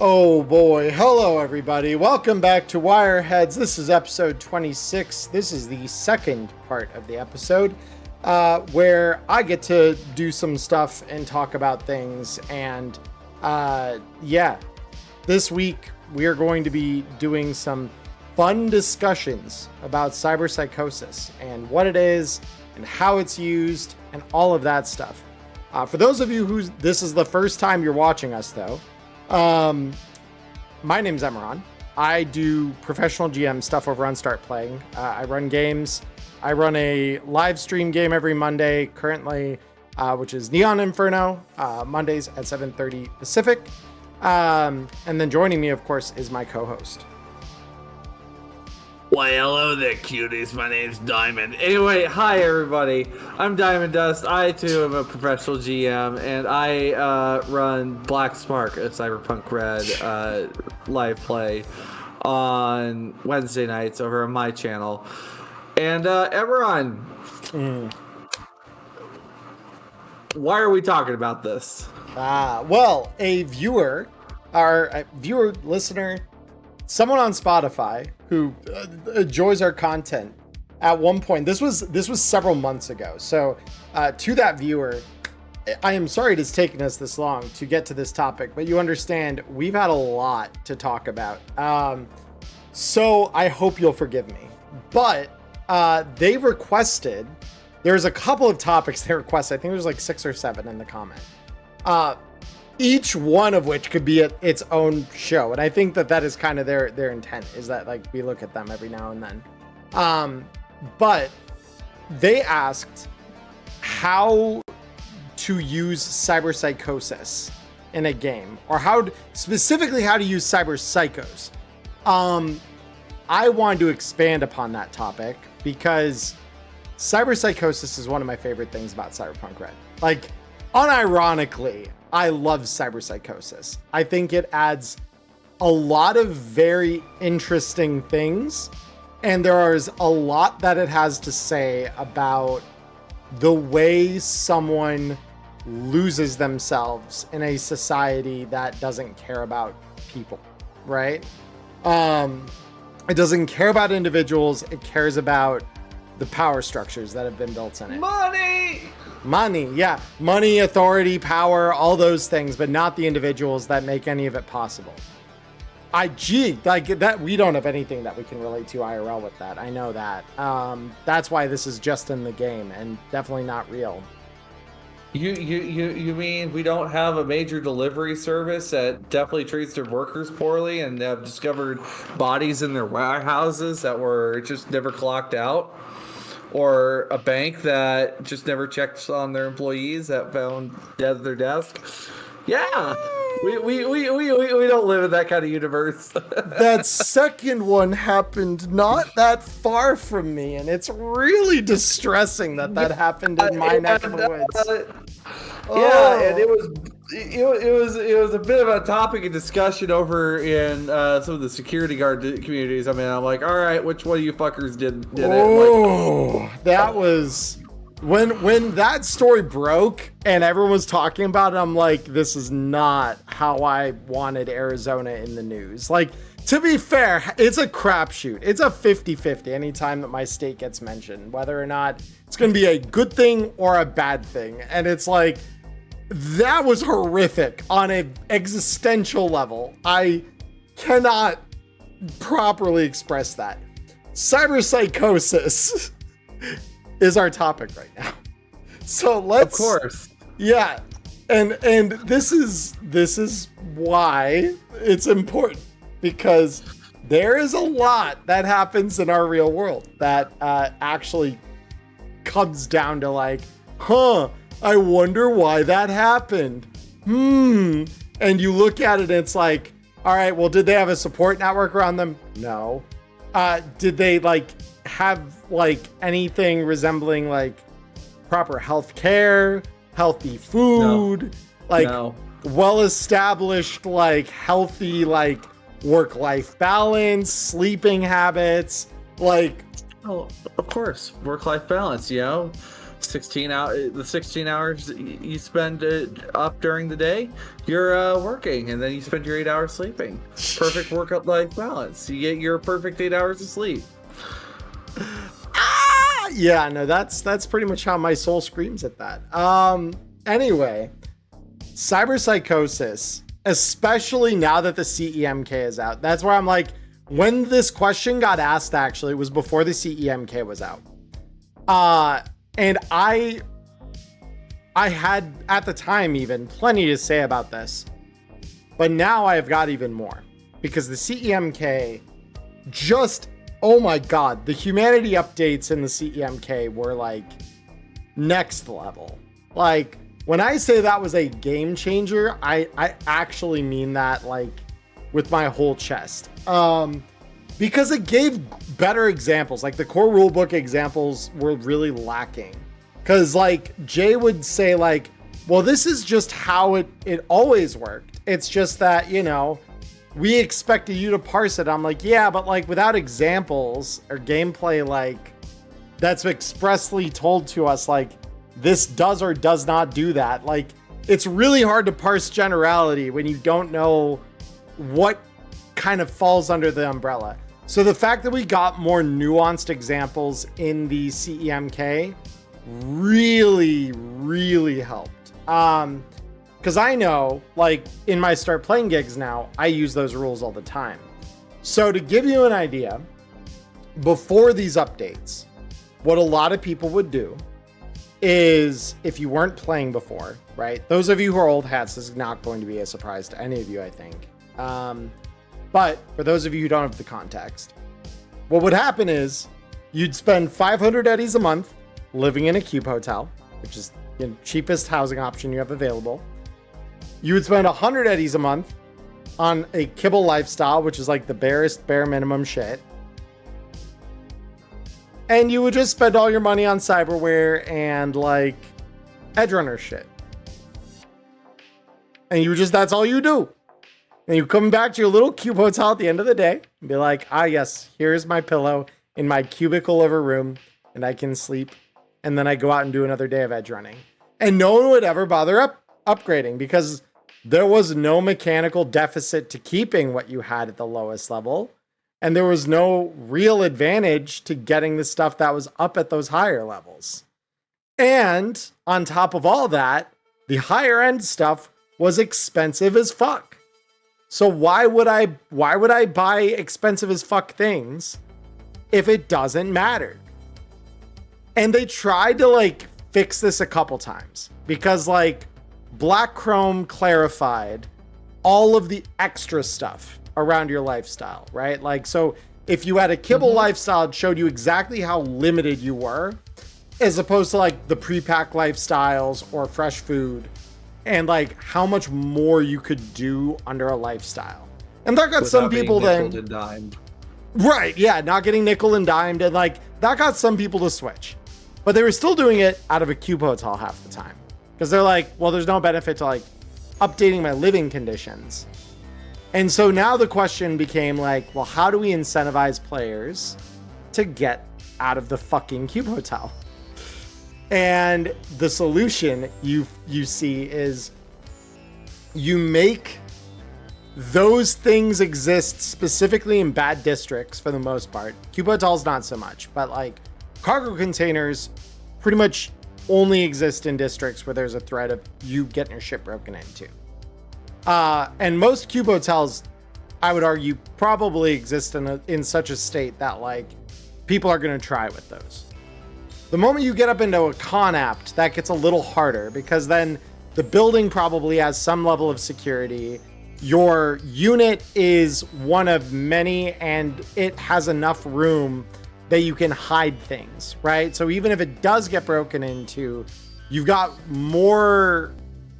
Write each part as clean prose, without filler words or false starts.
Oh boy, hello everybody. Welcome back to Wireheads. This is episode 26. This is the second part of the episode where I get to do some stuff and talk about things. And this week we are going to be doing some fun discussions about cyberpsychosis and what it is and how it's used and all of that stuff. For those of you who this is the first time you're watching us though, my name's Emmerron. I do professional GM stuff over on StartPlaying. I run games. I run a live stream game every Monday currently, which is Neon Inferno, Mondays at 7:30 Pacific. And then joining me, of course, is my co-host. Why, hello there, cuties. My name's Diamond. Anyway, hi, everybody. I'm Diamond Dust. I, too, am a professional GM, and I run Black Spark, a Cyberpunk Red live play on Wednesday nights over on my channel. And, Emmerron, why are we talking about this? Well, a viewer, listener, someone on Spotify who enjoys our content at one point, this was several months ago. So to that viewer, I am sorry it has taken us this long to get to this topic, but you understand we've had a lot to talk about. So I hope you'll forgive me. But they requested, there's a couple of topics they requested. I think there's like 6 or 7 in the comment. Each one of which could be its own show. And I think that is kind of their intent, is that like we look at them every now and then. But they asked how to use cyberpsychosis in a game, or specifically how to use cyberpsychos. I wanted to expand upon that topic because cyberpsychosis is one of my favorite things about Cyberpunk Red. Like, unironically, I love cyberpsychosis. I think it adds a lot of very interesting things, and there is a lot that it has to say about the way someone loses themselves in a society that doesn't care about people, right? It doesn't care about individuals. It cares about the power structures that have been built in it. Money, yeah. Money, authority, power, all those things, but not the individuals that make any of it possible. Like that, we don't have anything that we can relate to IRL with that. I know that. That's why this is just in the game and definitely not real. You mean we don't have a major delivery service that definitely treats their workers poorly and have discovered bodies in their warehouses that were just never clocked out? Or a bank that just never checks on their employees that found dead at their desk? Yeah, we don't live in that kind of universe. That second one happened not that far from me, and it's really distressing that happened in my neck of the woods. Yeah, and it was a bit of a topic of discussion over in some of the security guard communities. I mean, I'm like, all right, which one of you fuckers did it? Like, that was when that story broke and everyone was talking about it. I'm like, this is not how I wanted Arizona in the news. Like, to be fair, it's a crapshoot. It's a 50-50 anytime that my state gets mentioned, whether or not it's going to be a good thing or a bad thing. And it's like, that was horrific on an existential level. I cannot properly express that. Cyberpsychosis is our topic right now. So let's, of course, yeah. And this is why it's important, because there is a lot that happens in our real world that actually comes down to like, I wonder why that happened. And you look at it and it's like, all right, well, did they have a support network around them? No. Did they like have like anything resembling like proper health care, healthy food, well-established, like healthy, like work-life balance, sleeping habits, like, oh, of course, work-life balance, you know, the 16 hours you spend up during the day, you're working, and then you spend your 8 hours sleeping. Perfect work-life balance. You get your perfect 8 hours of sleep. Yeah, no, that's pretty much how my soul screams at that. Anyway, Cyberpsychosis, especially now that the CEMK is out. That's where I'm like, when this question got asked, actually, it was before the CEMK was out. And I had, at the time even, plenty to say about this. But now I've got even more. Because the CEMK just, oh my god, the humanity updates in the CEMK were like next level. Like, when I say that was a game changer, I actually mean that like with my whole chest. Because it gave better examples. Like the core rulebook examples were really lacking. Because like Jay would say like, well, this is just how it always worked. It's just that, you know, we expected you to parse it. I'm like, yeah, but like without examples or gameplay, like that's expressly told to us, like this does or does not do that. Like it's really hard to parse generality when you don't know what kind of falls under the umbrella. So the fact that we got more nuanced examples in the CEMK really, really helped. Because I know, like, in my Start Playing gigs now, I use those rules all the time. So to give you an idea, before these updates, what a lot of people would do is, if you weren't playing before, right? Those of you who are old hats, this is not going to be a surprise to any of you, I think. But for those of you who don't have the context, what would happen is you'd spend 500 eddies a month living in a cube hotel, which is the cheapest housing option you have available. You would spend 100 eddies a month on a kibble lifestyle, which is like the bare minimum shit. And you would just spend all your money on cyberware and like edgerunner shit. And you just, that's all you do. And you come back to your little cube hotel at the end of the day and be like, ah, yes, here's my pillow in my cubicle of a room and I can sleep. And then I go out and do another day of edge running. And no one would ever bother upgrading because there was no mechanical deficit to keeping what you had at the lowest level. And there was no real advantage to getting the stuff that was up at those higher levels. And on top of all that, the higher end stuff was expensive as fuck. So why would I buy expensive as fuck things if it doesn't matter? And they tried to like fix this a couple times because like Black Chrome clarified all of the extra stuff around your lifestyle, right? Like, so if you had a kibble lifestyle, it showed you exactly how limited you were, as opposed to like the pre-pack lifestyles or fresh food, and like how much more you could do under a lifestyle. And that got some people then, right? Yeah, not getting nickel and dimed, and like that got some people to switch, but they were still doing it out of a cube hotel half the time because they're like, well, there's no benefit to like updating my living conditions. And so now the question became like, well, how do we incentivize players to get out of the fucking cube hotel? And the solution you see is you make those things exist specifically in bad districts for the most part. Cube hotels not so much, but like cargo containers pretty much only exist in districts where there's a threat of you getting your ship broken into. And most cube hotels, I would argue, probably exist in such a state that like people are going to try with those. The moment you get up into a con-apt, that gets a little harder because then the building probably has some level of security. Your unit is one of many and it has enough room that you can hide things, right? So even if it does get broken into, you've got more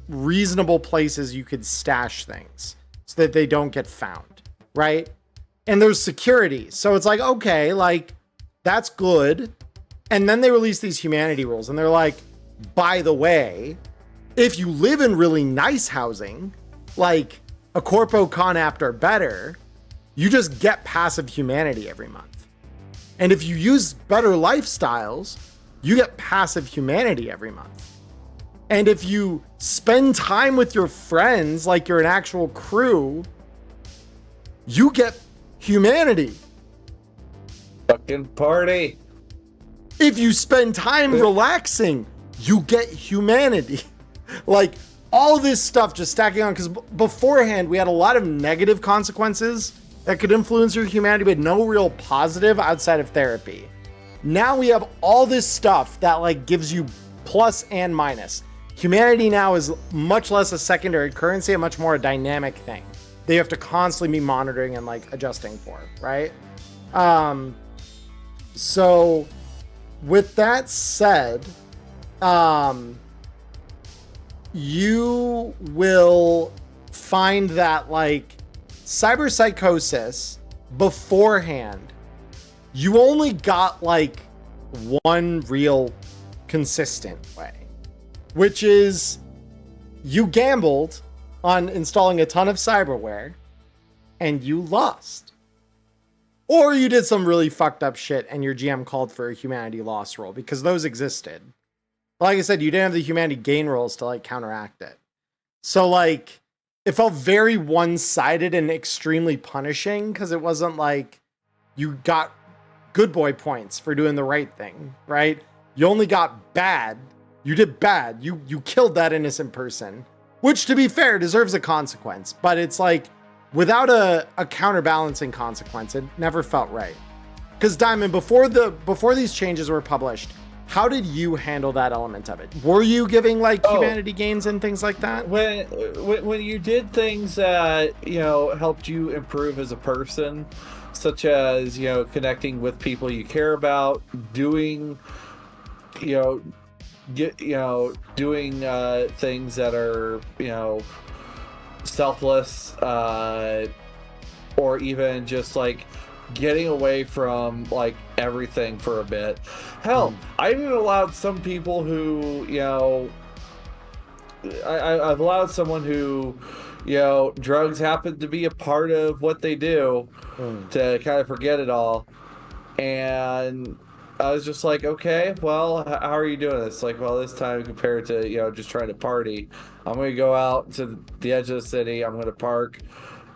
reasonable places you could stash things so that they don't get found, right? And there's security. So it's like, okay, like that's good. And then they release these humanity rules and they're like, by the way, if you live in really nice housing, like a Corpo Conapt or better, you just get passive humanity every month. And if you use better lifestyles, you get passive humanity every month. And if you spend time with your friends like you're an actual crew, you get humanity. Fucking party. If you spend time relaxing, you get humanity. Like, all this stuff just stacking on, because beforehand we had a lot of negative consequences that could influence your humanity, but no real positive outside of therapy. Now we have all this stuff that like gives you plus and minus. Humanity now is much less a secondary currency and much more a dynamic thing that you have to constantly be monitoring and like adjusting for, right? So with that said, you will find that like cyberpsychosis beforehand, you only got like one real consistent way, which is you gambled on installing a ton of cyberware and you lost. Or you did some really fucked up shit and your GM called for a humanity loss roll, because those existed. Like I said, you didn't have the humanity gain rolls to like counteract it. So like it felt very one-sided and extremely punishing, because it wasn't like you got good boy points for doing the right thing, right? You only got bad. You did bad. You killed that innocent person, which to be fair deserves a consequence, but it's like without a counterbalancing consequence, it never felt right. Because Diamond, before these changes were published, how did you handle that element of it? Were you giving like humanity gains and things like that? When you did things that, you know, helped you improve as a person, such as, you know, connecting with people you care about, doing, doing things that are, you know, selfless, or even just like getting away from like everything for a bit. Hell, I even allowed some people who, you know, I've allowed someone who, you know, drugs happen to be a part of what they do to kind of forget it all. And I was just like, okay, well, how are you doing this? Like, well, this time compared to, you know, just trying to party, I'm going to go out to the edge of the city. I'm going to park.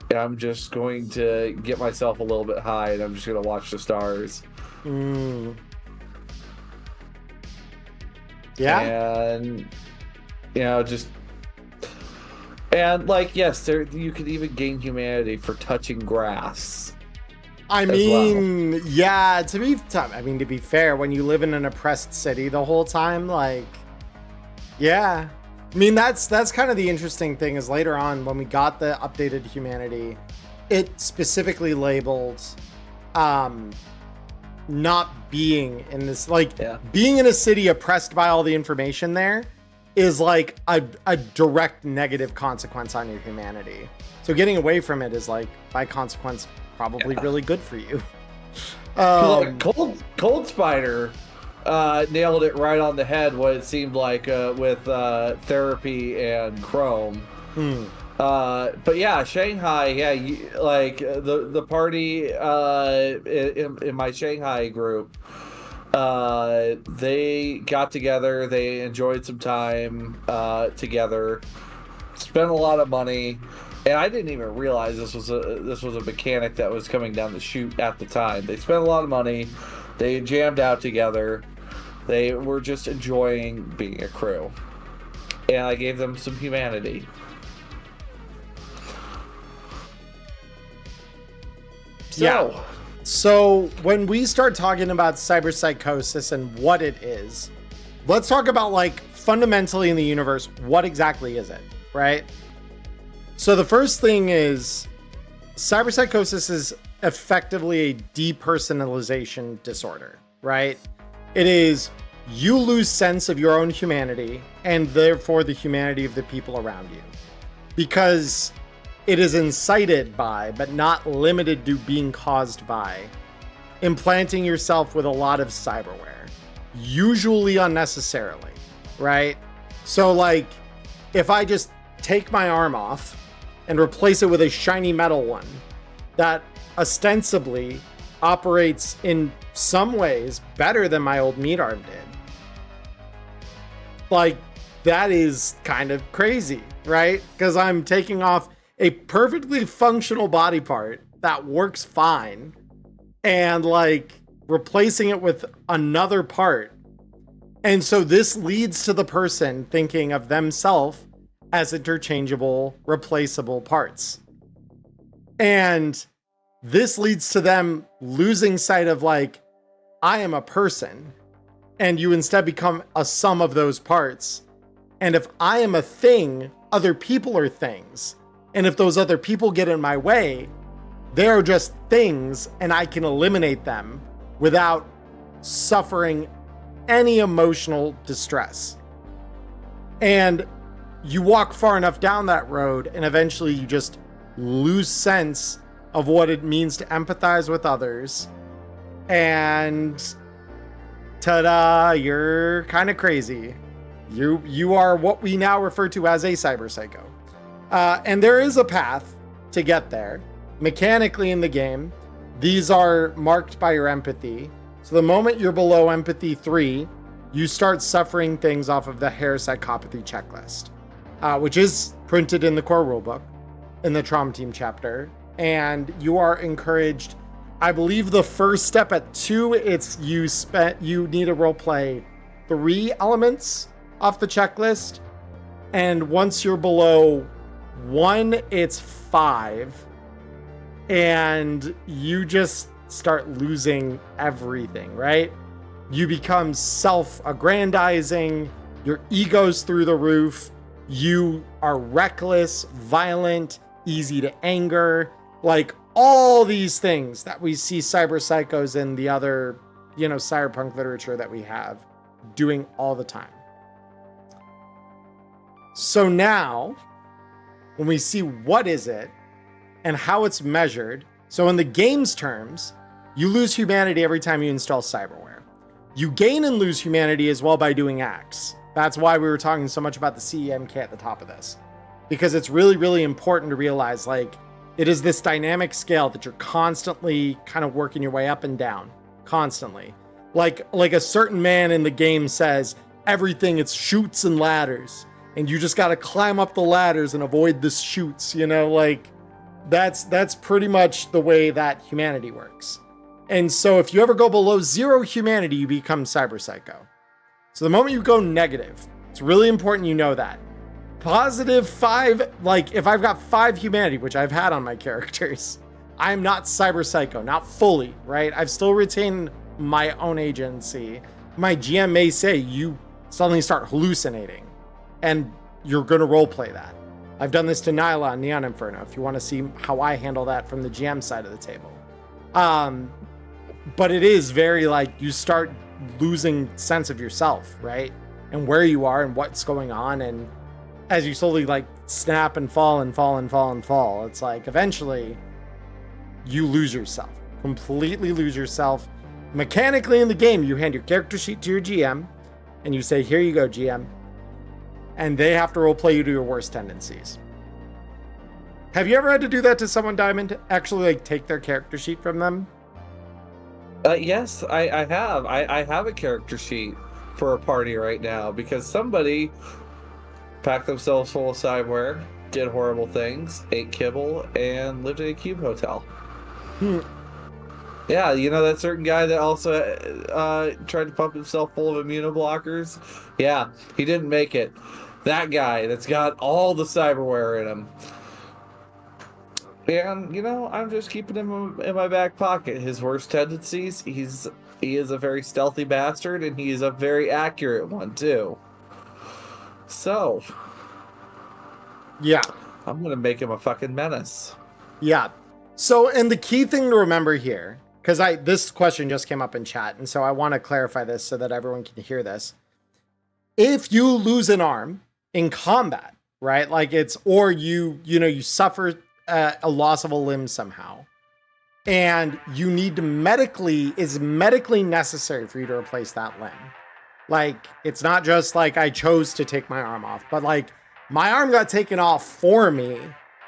And I'm just going to get myself a little bit high, and I'm just going to watch the stars. Yeah. And, you know, just... And, like, yes, you could even gain humanity for touching grass. I mean, yeah, to be fair, when you live in an oppressed city the whole time, like, yeah. I mean, that's kind of the interesting thing, is later on when we got the updated humanity, it specifically labeled not being in this, like, being in a city oppressed by all the information there is like a direct negative consequence on your humanity. So getting away from it is like, by consequence, probably really good for you. Cold Spider nailed it right on the head, what it seemed like with therapy and Chrome. But yeah, Shanghai, like the party in my Shanghai group, they got together, they enjoyed some time together, spent a lot of money. And I didn't even realize this was a mechanic that was coming down the chute at the time. They spent a lot of money. They jammed out together. They were just enjoying being a crew. And I gave them some humanity. So when we start talking about cyberpsychosis and what it is, let's talk about, like, fundamentally in the universe, what exactly is it, right? So the first thing is, cyberpsychosis is effectively a depersonalization disorder, right? It is, you lose sense of your own humanity and therefore the humanity of the people around you, because it is incited by, but not limited to being caused by, implanting yourself with a lot of cyberware, usually unnecessarily, right? So like, if I just take my arm off and replace it with a shiny metal one that ostensibly operates in some ways better than my old meat arm did, like, that is kind of crazy, right? Because I'm taking off a perfectly functional body part that works fine and like replacing it with another part. And so this leads to the person thinking of themselves as interchangeable, replaceable parts. And this leads to them losing sight of like, I am a person, and you instead become a sum of those parts. And if I am a thing, other people are things. And if those other people get in my way, they're just things, and I can eliminate them without suffering any emotional distress. And you walk far enough down that road, and eventually you just lose sense of what it means to empathize with others. And ta-da, you're kind of crazy. You are what we now refer to as a cyberpsycho. And there is a path to get there. Mechanically in the game, these are marked by your empathy. So the moment you're below empathy 3, you start suffering things off of the hair psychopathy checklist, which is printed in the core rulebook in the Trauma Team chapter. And you are encouraged, I believe the first step at 2, it's you need to role play 3 elements off the checklist. And once you're below 1, it's 5. And you just start losing everything, right? You become self-aggrandizing, your ego's through the roof, you are reckless, violent, easy to anger, like all these things that we see cyberpsychos in the other, cyberpunk literature that we have doing all the time. So now, when we see what is it and how it's measured, so in the game's terms, you lose humanity every time you install cyberware. You gain and lose humanity as well by doing acts. That's why we were talking so much about the CEMK at the top of this, because it's really, really important to realize, like, it is this dynamic scale that you're constantly kind of working your way up and down, constantly. Like a certain man in the game says, everything, it's chutes and ladders, and you just got to climb up the ladders and avoid the chutes, that's pretty much the way that humanity works. And so if you ever go below 0 humanity, you become cyberpsycho. So the moment you go negative, it's really important you know that. Positive 5, like if I've got 5 humanity, which I've had on my characters, I'm not cyberpsycho, not fully, right? I've still retained my own agency. My GM may say you suddenly start hallucinating, and you're going to roleplay that. I've done this to Nyla on Neon Inferno, if you want to see how I handle that from the GM side of the table. But it is very like you start losing sense of yourself, right? And where you are and what's going on. And as you slowly like snap and fall and fall and fall and fall, it's like eventually you lose yourself, completely lose yourself. Mechanically in the game, you hand your character sheet to your GM and you say, here you go, GM. And they have to roleplay you to your worst tendencies. Have you ever had to do that to someone, Diamond? Actually, like take their character sheet from them? Yes, I have. I have a character sheet for a party right now because somebody packed themselves full of cyberware, did horrible things, ate kibble, and lived in a cube hotel. Yeah, that certain guy that also tried to pump himself full of immunoblockers? Yeah, he didn't make it. That guy that's got all the cyberware in him. And, I'm just keeping him in my back pocket. His worst tendencies, he is a very stealthy bastard, and he is a very accurate one, too. So, yeah, I'm going to make him a fucking menace. Yeah. So, and the key thing to remember here, because this question just came up in chat, and so I want to clarify this so that everyone can hear this. If you lose an arm in combat, right? Like or you suffer a loss of a limb somehow, and you need to is medically necessary for you to replace that limb. Like, it's not just like I chose to take my arm off, but like my arm got taken off for me,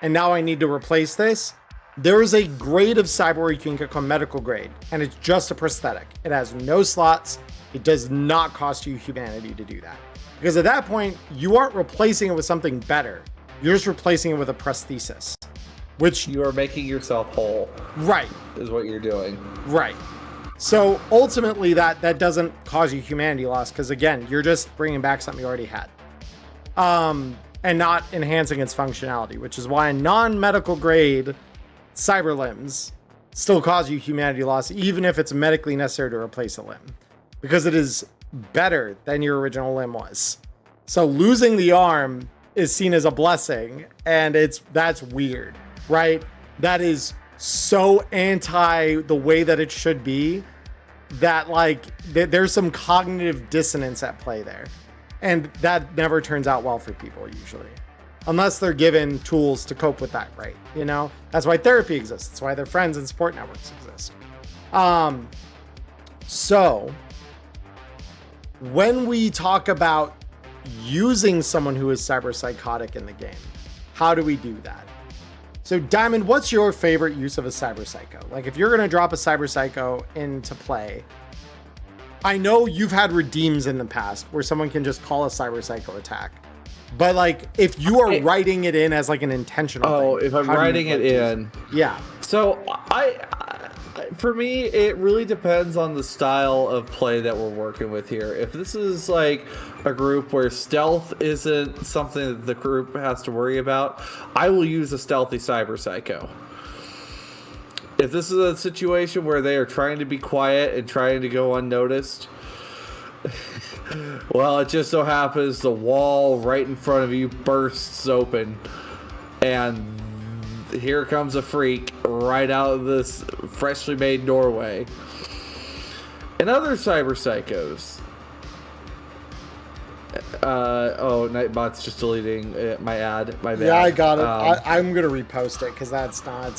and now I need to replace this. There is a grade of cyberware you can get called medical grade, and it's just a prosthetic. It has no slots. It does not cost you humanity to do that. Because at that point, you aren't replacing it with something better. You're just replacing it with a prosthesis, which You are making yourself whole. Right. Is what you're doing. Right. So ultimately, that doesn't cause you humanity loss because again, you're just bringing back something you already had, and not enhancing its functionality, which is why non-medical grade cyber limbs still cause you humanity loss, even if it's medically necessary to replace a limb, because it is better than your original limb was. So losing the arm is seen as a blessing, and that's weird, right? That is so anti the way that it should be that like there's some cognitive dissonance at play there, and that never turns out well for people usually, unless they're given tools to cope with that, right? You know, that's why therapy exists. That's why their friends and support networks exist. So when we talk about using someone who is cyberpsychotic in the game, how do we do that? So Diamond, what's your favorite use of a cyberpsycho? Like if you're going to drop a cyberpsycho into play, I know you've had redeems in the past where someone can just call a cyberpsycho attack. But like if you are writing it in as like an intentional thing, if I'm writing it in. Yeah. So for me, it really depends on the style of play that we're working with here. If this is like a group where stealth isn't something that the group has to worry about, I will use a stealthy cyber psycho. If this is a situation where they are trying to be quiet and trying to go unnoticed, well, it just so happens the wall right in front of you bursts open, and here comes a freak right out of this freshly made doorway. And other cyber psychos. Nightbot's just deleting my ad. My bad. Yeah, I got it. I'm gonna repost it because that's not.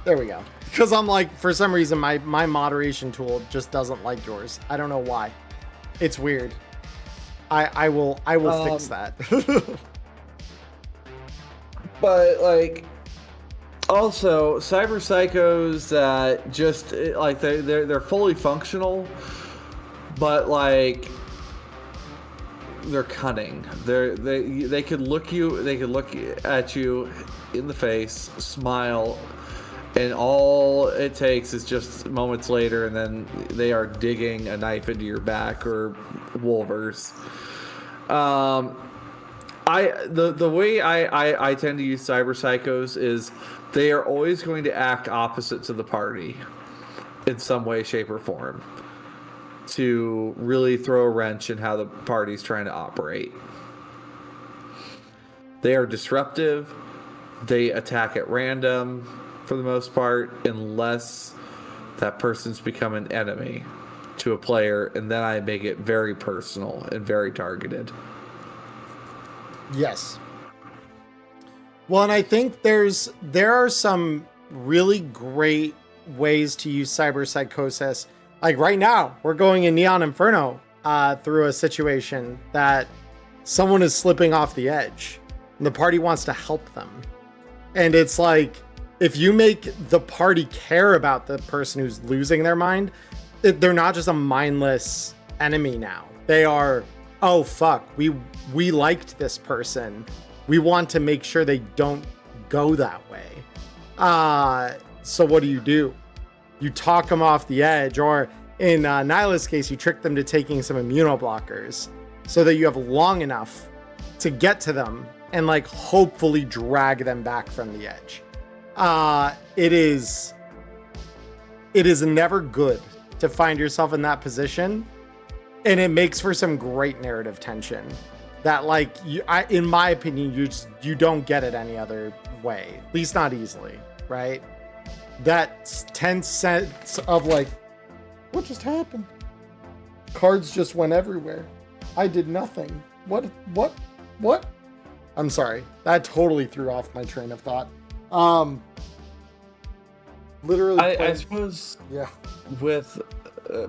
There we go. Because I'm like, for some reason, my moderation tool just doesn't like yours. I don't know why. It's weird. I will fix that. But like, also cyber psychos that just like they're fully functional, but like they're cunning. They could look at you in the face, smile, and all it takes is just moments later, and then they are digging a knife into your back or Wolvers. The way I tend to use cyber psychos is they are always going to act opposite to the party in some way, shape, or form to really throw a wrench in how the party's trying to operate. They are disruptive. They attack at random for the most part, unless that person's become an enemy to a player, and then I make it very personal and very targeted. Yes. Well, and I think there are some really great ways to use cyberpsychosis. Like right now, we're going in Neon Inferno through a situation that someone is slipping off the edge, and the party wants to help them. And it's like, if you make the party care about the person who's losing their mind, they're not just a mindless enemy now. They are, oh fuck, we liked this person. We want to make sure they don't go that way. So what do? You talk them off the edge, or in Nyla's case, you trick them to taking some immunoblockers so that you have long enough to get to them and like hopefully drag them back from the edge. It is never good to find yourself in that position, and it makes for some great narrative tension that, like, in my opinion, you don't get it any other way, at least not easily, right? That tense sense of like, what just happened? Cards just went everywhere. I did nothing. What? I'm sorry. That totally threw off my train of thought. Literally. I suppose. Yeah. With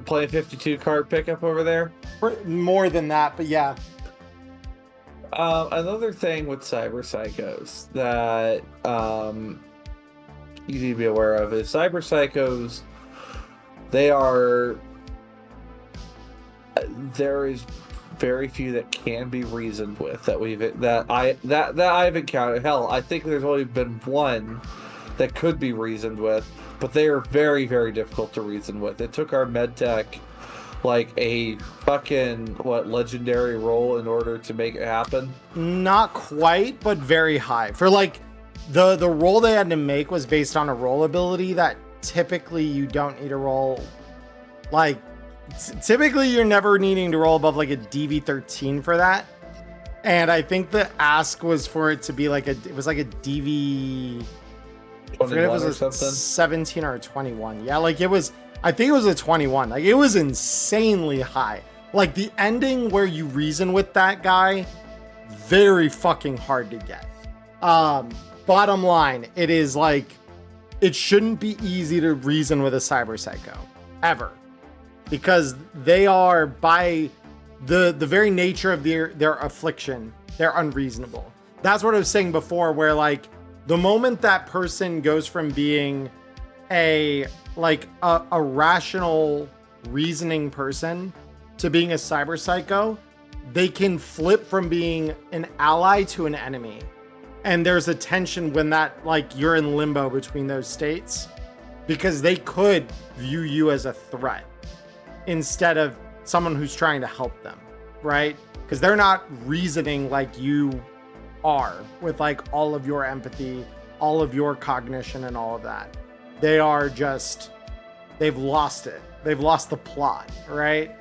playing 52 card pickup over there. More than that, but yeah. Another thing with cyber psychos that you need to be aware of is cyber psychos. There is very few that can be reasoned with that I've encountered. Hell, I think there's only been one that could be reasoned with, but they are very, very difficult to reason with. It took our medtech like a fucking legendary role in order to make it happen. Not quite, but very high. For like the roll they had to make was based on a roll ability that typically you don't need to roll. Like typically you're never needing to roll above like a DV13 for that. And I think the ask was for it to be like it was like a DV, I forget if it was or something. 17 or a 21. Yeah, like it was, I think it was a 21. Like it was insanely high. Like the ending where you reason with that guy, very fucking hard to get. Bottom line, it is like, it shouldn't be easy to reason with a cyber psycho ever, because they are, by the very nature of their affliction, they're unreasonable. That's what I was saying before, where like the moment that person goes from being a rational reasoning person to being a cyber psycho, they can flip from being an ally to an enemy. And there's a tension when that, like, you're in limbo between those states, because they could view you as a threat instead of someone who's trying to help them, right? Because they're not reasoning like you are with like all of your empathy, all of your cognition and all of that. They are just, they've lost it. They've lost the plot, right?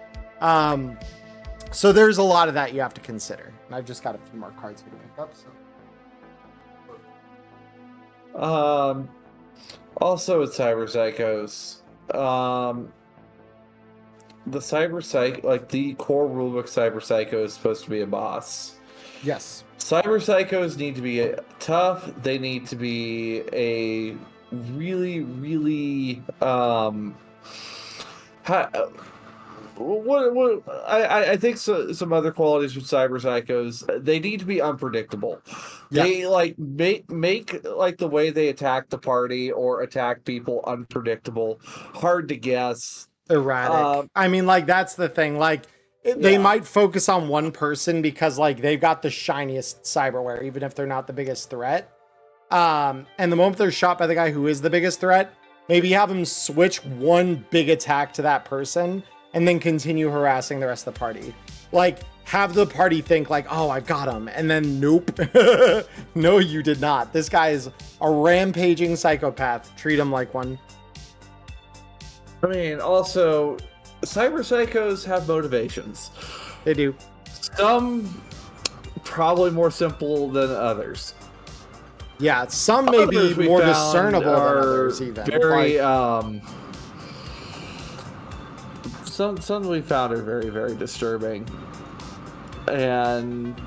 So there's a lot of that you have to consider. And I've just got a few more cards here to pick up. So. Also with cyber psychos, the cyber psych, like the core rulebook cyber psycho is supposed to be a boss. Yes. Cyber psychos need to be tough. They need to be a really, really I think some other qualities with cyber psychos, they need to be unpredictable. Yeah. They like make like the way they attack the party or attack people unpredictable, hard to guess, erratic. I mean, like that's the thing. Like they might focus on one person because like they've got the shiniest cyberware, even if they're not the biggest threat. And the moment they're shot by the guy who is the biggest threat, maybe have them switch one big attack to that person and then continue harassing the rest of the party. Like, have the party think like, oh, I've got him. And then, nope. No, you did not. This guy is a rampaging psychopath. Treat him like one. I mean, also, cyber psychos have motivations. They do. Some probably more simple than others. Yeah, some may be more discernible than others even. Very, some we found are very, very disturbing. And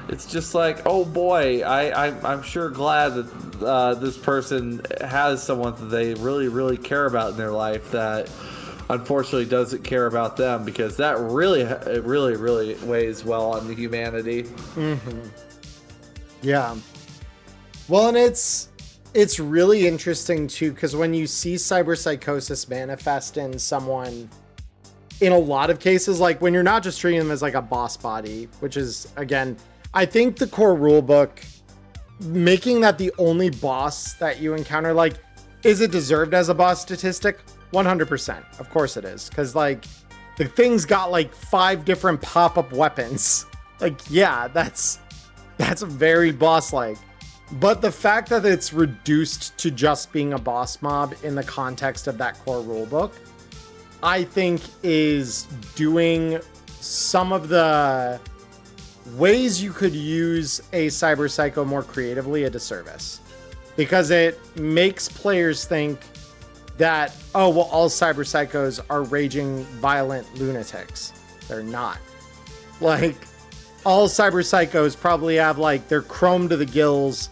it's just like, oh boy, I'm sure glad that this person has someone that they really, really care about in their life that unfortunately doesn't care about them, because that really, it really, really weighs well on the humanity. Mm-hmm. Yeah. Well, and it's really interesting too, because when you see cyberpsychosis manifest in someone, in a lot of cases, like when you're not just treating them as like a boss body, which is, again, I think the core rule book, making that the only boss that you encounter, like, is it deserved as a boss statistic? 100%. Of course it is. Because like the thing's got like 5 different pop-up weapons. Like, yeah, that's very boss-like. But the fact that it's reduced to just being a boss mob in the context of that core rulebook, I think is doing some of the ways you could use a cyber psycho more creatively a disservice. Because it makes players think that, oh, well, all cyber psychos are raging, violent lunatics. They're not. Like, all cyber psychos probably have, like, they're chrome to the gills,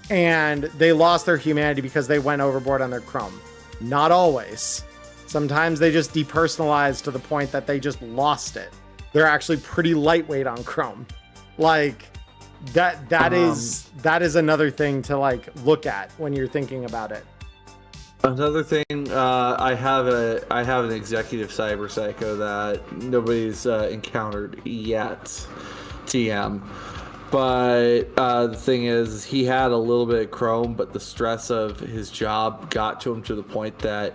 and they lost their humanity because they went overboard on their chrome. Not always. Sometimes they just depersonalize to the point that they just lost it. They're actually pretty lightweight on chrome. Like, that is another thing to, like, look at when you're thinking about it. Another thing, I have an executive cyber psycho that nobody's encountered yet, TM. But the thing is, he had a little bit of chrome, but the stress of his job got to him to the point that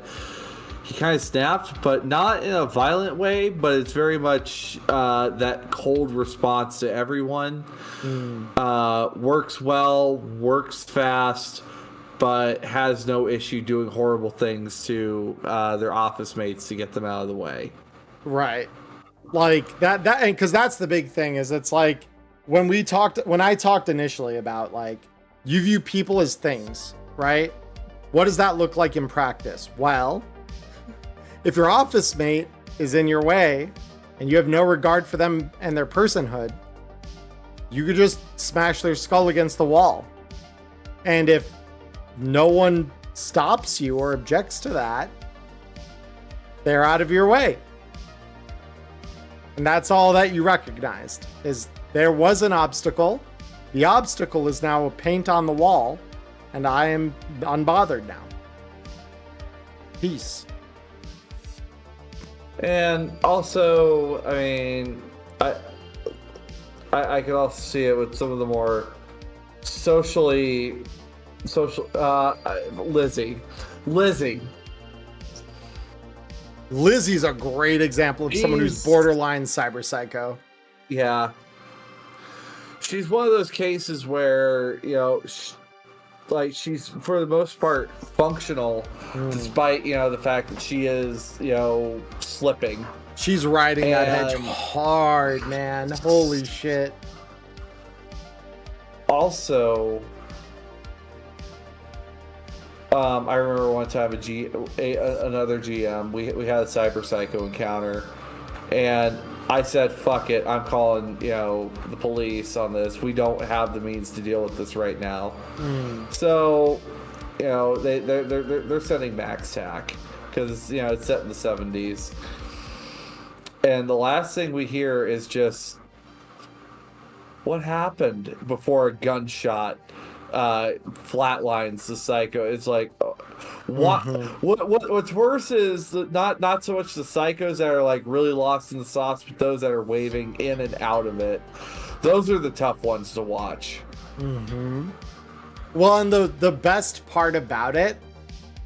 he kind of snapped, but not in a violent way. But it's very much that cold response to everyone. Works well, works fast, but has no issue doing horrible things to their office mates to get them out of the way. Right. Like that, and because that's the big thing is it's like when I talked initially about like you view people as things, right? What does that look like in practice? Well, if your office mate is in your way and you have no regard for them and their personhood, you could just smash their skull against the wall. And if no one stops you or objects to that, they're out of your way. And that's all that you recognized is there was an obstacle. The obstacle is now a paint on the wall, and I am unbothered now. Peace. And also, I mean, I could also see it with some of the more social Lizzie's a great example of someone who's borderline cyber psycho. Yeah. She's one of those cases where, you know, she's for the most part functional, despite, you know, the fact that she is, you know, slipping. She's riding that edge hard, man. Holy shit. Also, I remember one time another GM, we had a cyber psycho encounter, and I said, fuck it, I'm calling, you know, the police on this. We don't have the means to deal with this right now. So, you know, they're sending max tac because, you know, it's set in the 70s. And the last thing we hear is just what happened before a gunshot flatlines the psycho. It's like, what's worse is not so much the psychos that are like really lost in the sauce, but those that are waving in and out of it. Those are the tough ones to watch. Well, and the best part about it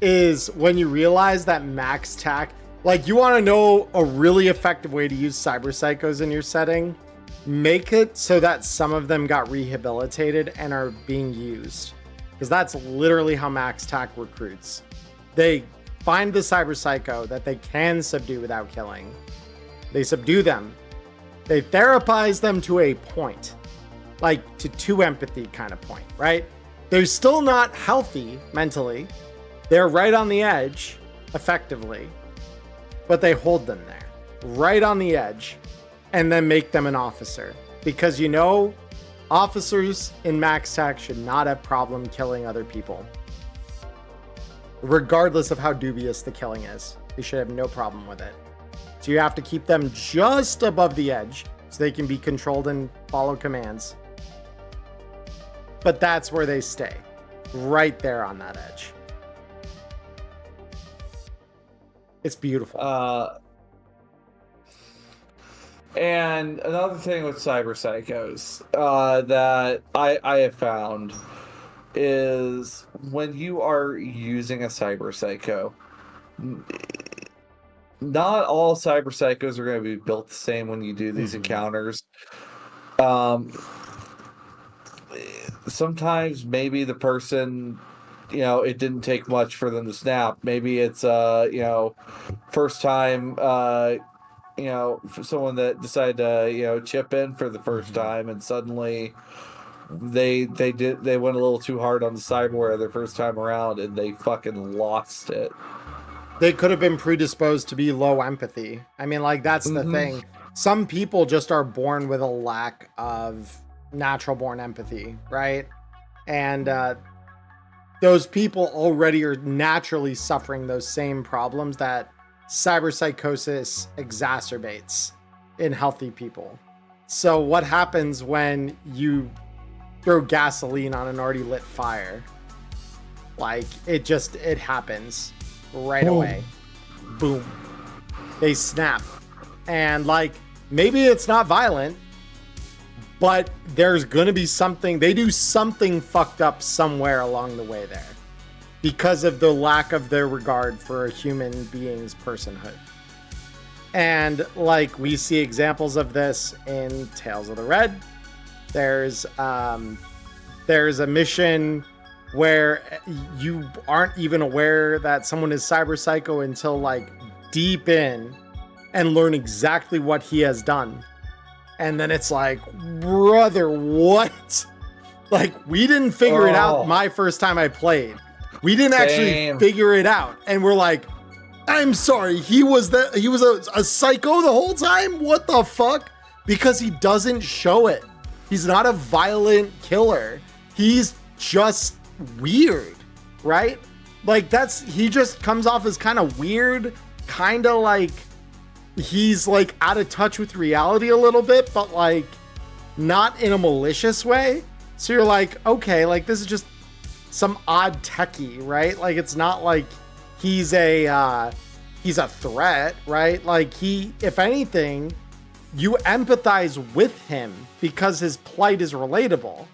is when you realize that max tac, like you want to know a really effective way to use cyber psychos in your setting, make it so that some of them got rehabilitated and are being used. Because that's literally how max tac recruits. They find the cyber psycho that they can subdue without killing. They subdue them. They therapize them to a point. Like to 2 empathy kind of point, right? They're still not healthy mentally. They're right on the edge, effectively. But they hold them there, right on the edge, and then make them an officer. Because, you know, officers in max tac should not have problem killing other people. Regardless of how dubious the killing is. They should have no problem with it. So you have to keep them just above the edge so they can be controlled and follow commands. But that's where they stay. Right there on that edge. It's beautiful. And another thing with cyber psychos that I have found is when you are using a cyber psycho, not all cyber psychos are going to be built the same when you do these encounters. Sometimes maybe the person, you know, it didn't take much for them to snap. Maybe it's you know, first time you know, for someone that decided to, you know, chip in for the first time, and suddenly they went a little too hard on the cyberware their first time around, and they fucking lost it. They could have been predisposed to be low empathy. I mean, like, that's the thing. Some people just are born with a lack of natural born empathy, right? And those people already are naturally suffering those same problems that cyberpsychosis exacerbates in healthy people. So what happens when you throw gasoline on an already lit fire? Like, it happens. right Boom. away. Boom. They snap. And like, maybe it's not violent, but there's going to be something. They do something fucked up somewhere along the way there because of the lack of their regard for a human being's personhood. And like, we see examples of this in Tales of the Red. There's a mission where you aren't even aware that someone is cyber psycho until like deep in and learn exactly what he has done. And then it's like, brother, what? Like, we didn't figure it out my first time I played. We didn't actually figure it out. And we're like, I'm sorry, he was a psycho the whole time? What the fuck? Because he doesn't show it. He's not a violent killer. He's just weird, right? Like, he just comes off as kind of weird, kind of like he's like out of touch with reality a little bit, but like not in a malicious way. So you're like, okay, like this is just some odd techie, right? Like, it's not like he's a threat, right? Like, if anything, you empathize with him because his plight is relatable.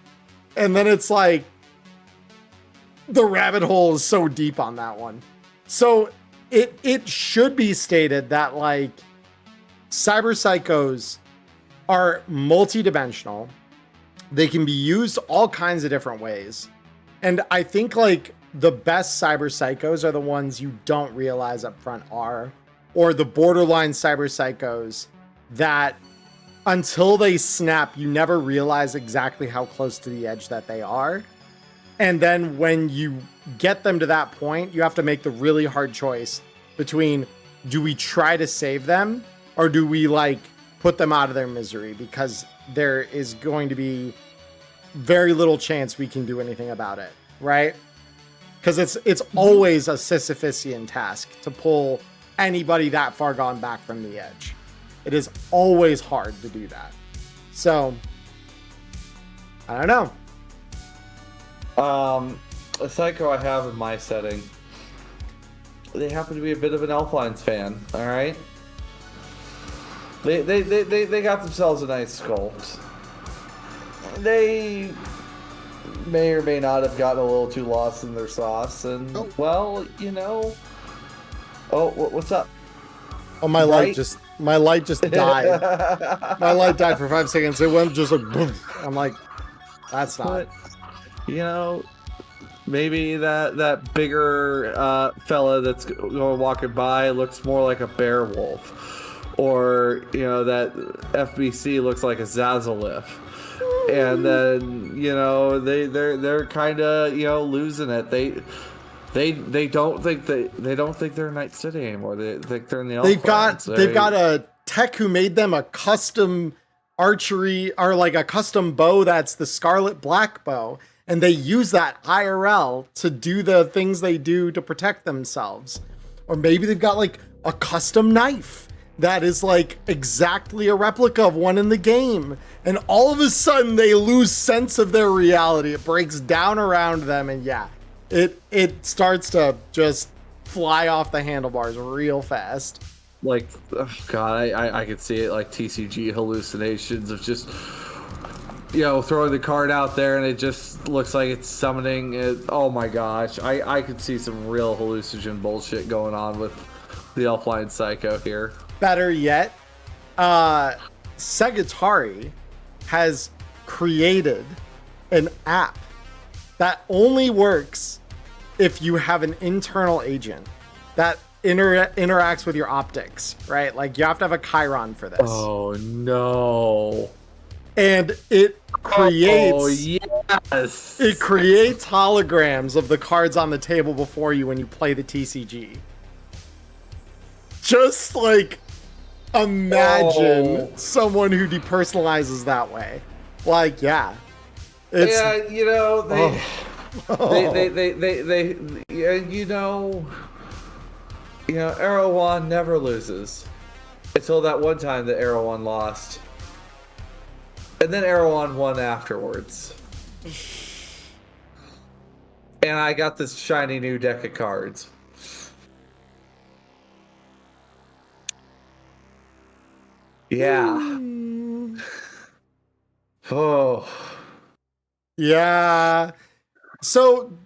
And then it's like, the rabbit hole is so deep on that one. So it should be stated that like cyber psychos are multidimensional. They can be used all kinds of different ways. And I think like the best cyber psychos are the ones you don't realize up front or the borderline cyber psychos that until they snap, you never realize exactly how close to the edge that they are. And then when you get them to that point, you have to make the really hard choice between, do we try to save them or do we like put them out of their misery? Because there is going to be very little chance we can do anything about it, right? Because it's always a Sisyphusian task to pull anybody that far gone back from the edge. It is always hard to do that. So, I don't know. A psycho I have in my setting, they happen to be a bit of an Elflines fan, alright? They got themselves a nice sculpt. They may or may not have gotten a little too lost in their sauce, and, well, you know... Oh, what's up? Oh, my light just died. My light died for 5 seconds. It went just like boom. I'm like, that's not. But, you know, maybe that bigger fella that's going walking by looks more like a bear wolf, or you know that FBC looks like a Zazalif, and then you know they're kind of losing it. They don't think they're in Night City anymore. They think they're in the They've got a tech who made them a custom archery or like a custom bow that's the Scarlet Black bow, and they use that IRL to do the things they do to protect themselves. Or maybe they've got like a custom knife that is like exactly a replica of one in the game, and all of a sudden they lose sense of their reality. It breaks down around them, and yeah. It starts to just fly off the handlebars real fast. Like, oh God, I could see it like TCG hallucinations of just, throwing the card out there and it just looks like it's summoning it. Oh my gosh, I could see some real hallucinogen bullshit going on with the Elfline Psycho here. Better yet, Segatari has created an app that only works if you have an internal agent that interacts with your optics, right? Like, you have to have a Chiron for this. Oh, no. And it creates... Oh, yes! It creates holograms of the cards on the table before you when you play the TCG. Just, like, imagine someone who depersonalizes that way. Like, yeah. It's, Erewhon never loses until that one time that Erewhon lost, and then Erewhon won afterwards. And I got this shiny new deck of cards. Yeah. Oh. Yeah. So,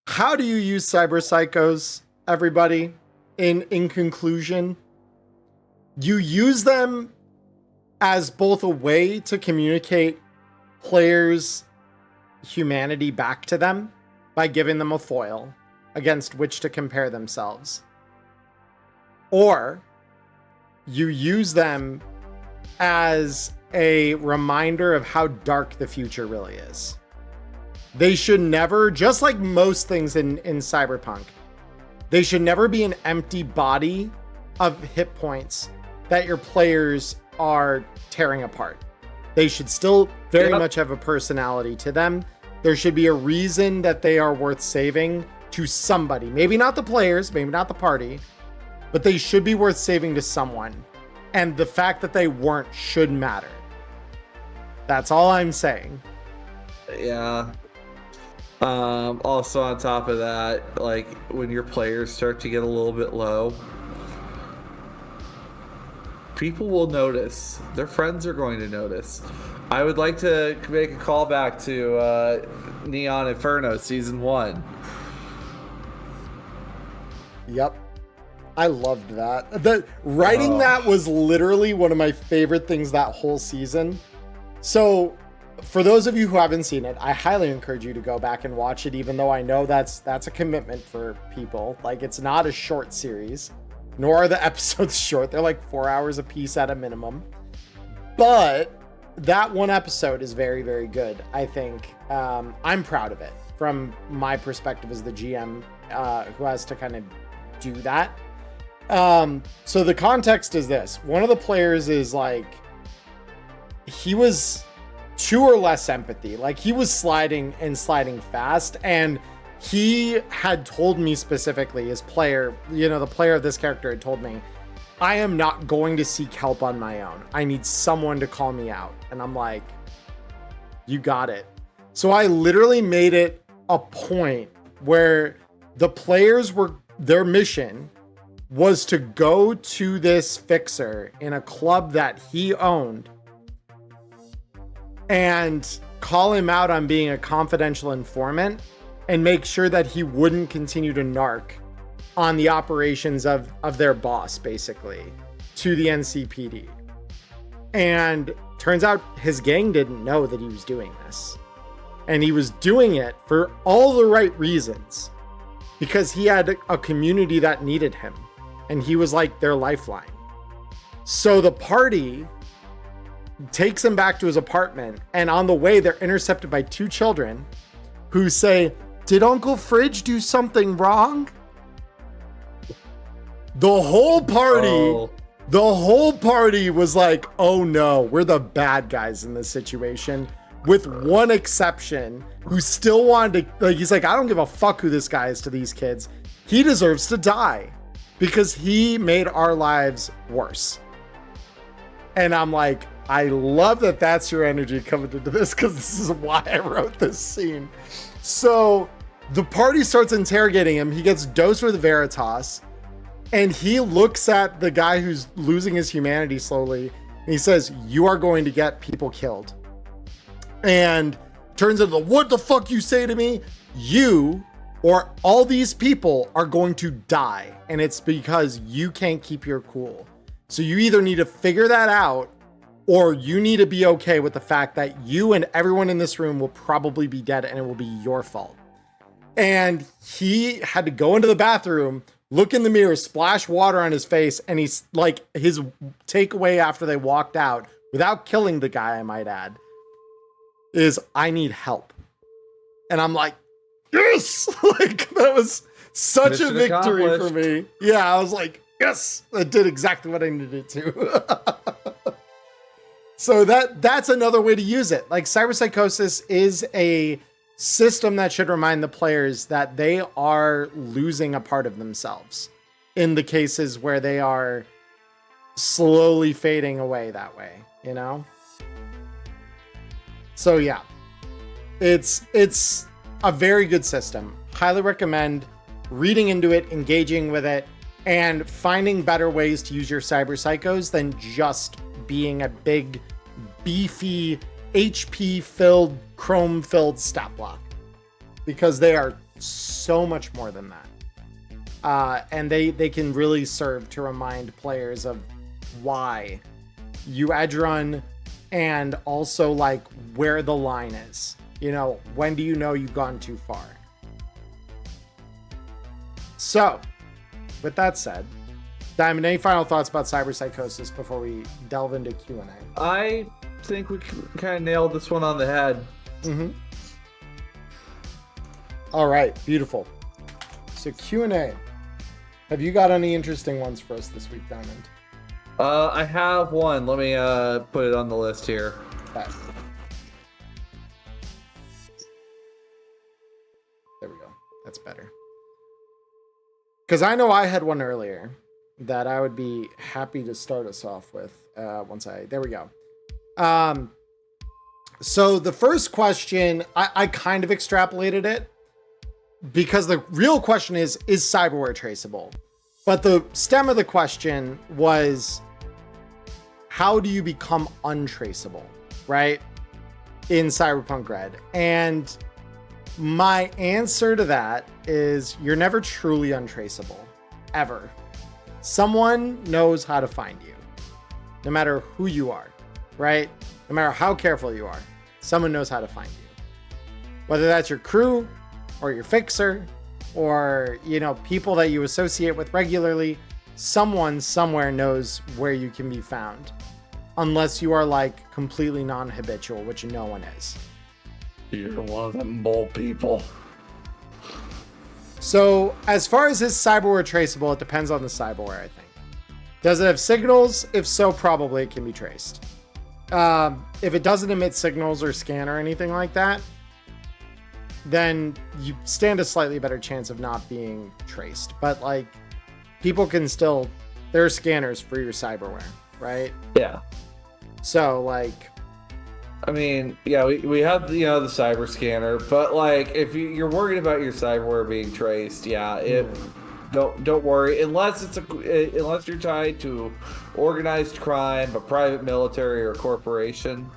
how do you use cyber psychos, everybody? In conclusion, you use them as both a way to communicate players' humanity back to them by giving them a foil against which to compare themselves. Or you use them as a reminder of how dark the future really is. They should never, just like most things in Cyberpunk, they should never be an empty body of hit points that your players are tearing apart. They should still very much have a personality to them. There should be a reason that they are worth saving to somebody. Maybe not the players, maybe not the party, but they should be worth saving to someone. And the fact that they weren't should matter. That's all I'm saying. Yeah. Also on top of that, like when your players start to get a little bit low, people will notice. Their friends are going to notice. I would like to make a callback to Neon Inferno Season 1. Yep. I loved that. The writing that was literally one of my favorite things that whole season. So for those of you who haven't seen it, I highly encourage you to go back and watch it, even though I know that's a commitment for people. Like, it's not a short series, nor are the episodes short. They're like 4 hours a piece at a minimum. But that one episode is very, very good, I think. I'm proud of it from my perspective as the GM who has to kind of do that. So the context is this. One of the players is like, he was 2 or less empathy. Like, he was sliding fast, and he had told me specifically, his player, the player of this character had told me, I am not going to seek help on my own. I need someone to call me out. And I'm like, you got it. So I literally made it a point where the players their mission was to go to this fixer in a club that he owned and call him out on being a confidential informant and make sure that he wouldn't continue to narc on the operations of their boss, basically, to the NCPD. And turns out his gang didn't know that he was doing this. And he was doing it for all the right reasons, because he had a community that needed him. And he was like their lifeline. So the party takes him back to his apartment, and on the way they're intercepted by 2 children who say, "Did Uncle Fridge do something wrong?" The whole party was like, "Oh no, we're the bad guys in this situation," with one exception, who still wanted to, like, he's like, I don't give a fuck who this guy is to these kids. He deserves to die because he made our lives worse. And I'm like, I love that that's your energy coming into this, because this is why I wrote this scene. So the party starts interrogating him. He gets dosed with Veritas, and he looks at the guy who's losing his humanity slowly, and he says, "You are going to get people killed." And turns into, "What the fuck you say to me? You or all these people are going to die, and it's because you can't keep your cool. So you either need to figure that out, or you need to be okay with the fact that you and everyone in this room will probably be dead, and it will be your fault." And he had to go into the bathroom, look in the mirror, splash water on his face, and he's like, his takeaway after they walked out, without killing the guy, I might add, is, "I need help." And I'm like, yes! Like, that was such a victory for me. Yeah, I was like, yes, that did exactly what I needed to. So that's another way to use it. Like, Cyberpsychosis is a system that should remind the players that they are losing a part of themselves in the cases where they are slowly fading away that way, you know? So yeah, it's a very good system. Highly recommend reading into it, engaging with it. and finding better ways to use your cyberpsychos than just being a big, beefy, HP filled, chrome filled stat block, because they are so much more than that. And they can really serve to remind players of why you edge run, and also like where the line is. You know, when do you know you've gone too far? So, with that said, Diamond, any final thoughts about cyberpsychosis before we delve into Q&A? I think we kind of nailed this one on the head. Mm-hmm. All right, beautiful. So Q&A. Have you got any interesting ones for us this week, Diamond? I have one. Let me put it on the list here. Okay. There we go. That's better. Because I know I had one earlier that I would be happy to start us off with there we go. So the first question, I kind of extrapolated it, because the real question is cyberware traceable? But the stem of the question was, how do you become untraceable, right? In Cyberpunk Red. And my answer to that is, you're never truly untraceable, ever. Someone knows how to find you, no matter who you are, right? No matter how careful you are, someone knows how to find you. Whether that's your crew or your fixer, or, you know, people that you associate with regularly, someone somewhere knows where you can be found. Unless you are like completely non-habitual, which no one is. You're one of them mole people. So as far as is cyberware traceable, it depends on the cyberware, I think. Does it have signals? If so, probably it can be traced. If it doesn't emit signals or scan or anything like that, then you stand a slightly better chance of not being traced. But like, people can still, there are scanners for your cyberware, right? Yeah. So like, I mean, yeah, we have the, you know, the cyber scanner, but like, if you're worried about your cyberware being traced, yeah, don't worry, unless unless you're tied to organized crime, a private military or corporation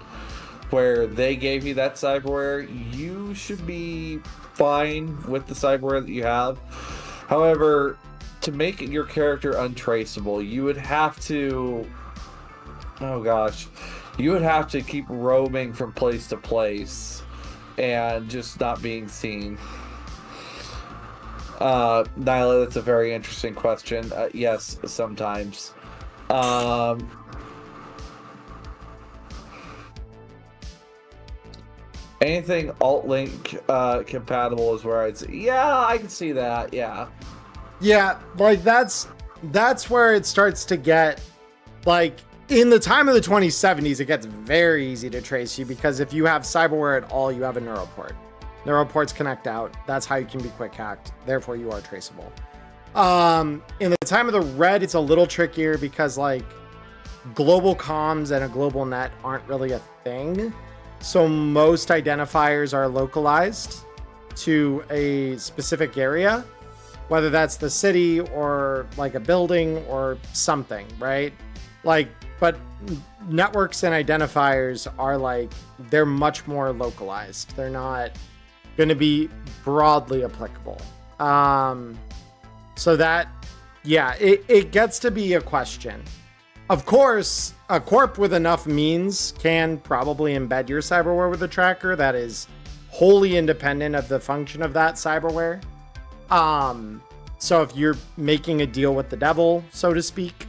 where they gave you that cyberware, you should be fine with the cyberware that you have. However, to make your character untraceable, you would have to, oh gosh, you would have to keep roaming from place to place and just not being seen. Nyla, that's a very interesting question. Yes, sometimes. Anything alt-link compatible is where I'd say, yeah, I can see that, yeah. Yeah, like that's where it starts to get, like, in the time of the 2070s, it gets very easy to trace you, because if you have cyberware at all, you have a neuroport. Neuroports connect out. That's how you can be quick hacked. Therefore, you are traceable. In the time of the Red, it's a little trickier, because like global comms and a global net aren't really a thing. So most identifiers are localized to a specific area, whether that's the city or like a building or something, right? Like, but networks and identifiers are like, they're much more localized. They're not going to be broadly applicable. So that, yeah, it gets to be a question. Of course, a corp with enough means can probably embed your cyberware with a tracker that is wholly independent of the function of that cyberware. So if you're making a deal with the devil, so to speak,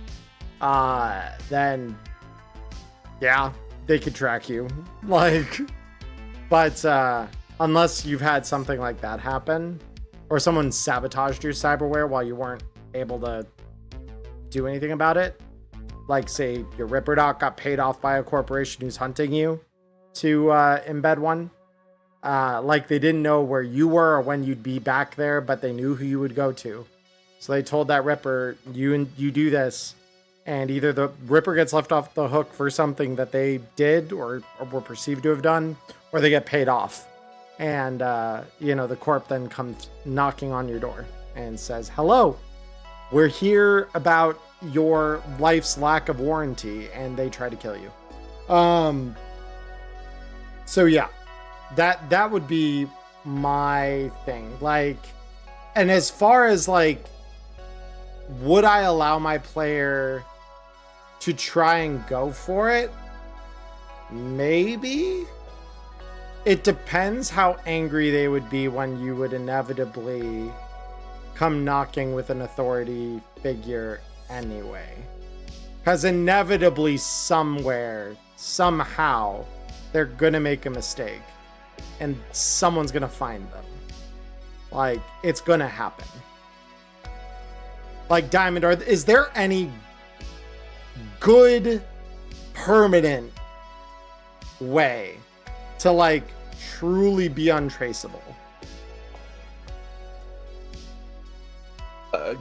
then yeah, they could track you. Like, but unless you've had something like that happen, or someone sabotaged your cyberware while you weren't able to do anything about it, like say your Ripper Doc got paid off by a corporation who's hunting you to embed one, like they didn't know where you were or when you'd be back there, but they knew who you would go to. So they told that Ripper, you do this, and either the Ripper gets left off the hook for something that they did or were perceived to have done, or they get paid off. And, you know, the corp then comes knocking on your door and says, hello, we're here about your life's lack of warranty, and they try to kill you. So yeah, that would be my thing. Like, and as far as like, would I allow my player to try and go for it? Maybe. It depends how angry they would be when you would inevitably come knocking with an authority figure anyway. Because inevitably, somewhere, somehow, they're gonna make a mistake. And someone's gonna find them. Like, it's gonna happen. Like, Diamond, is there any good, permanent way to, like, truly be untraceable?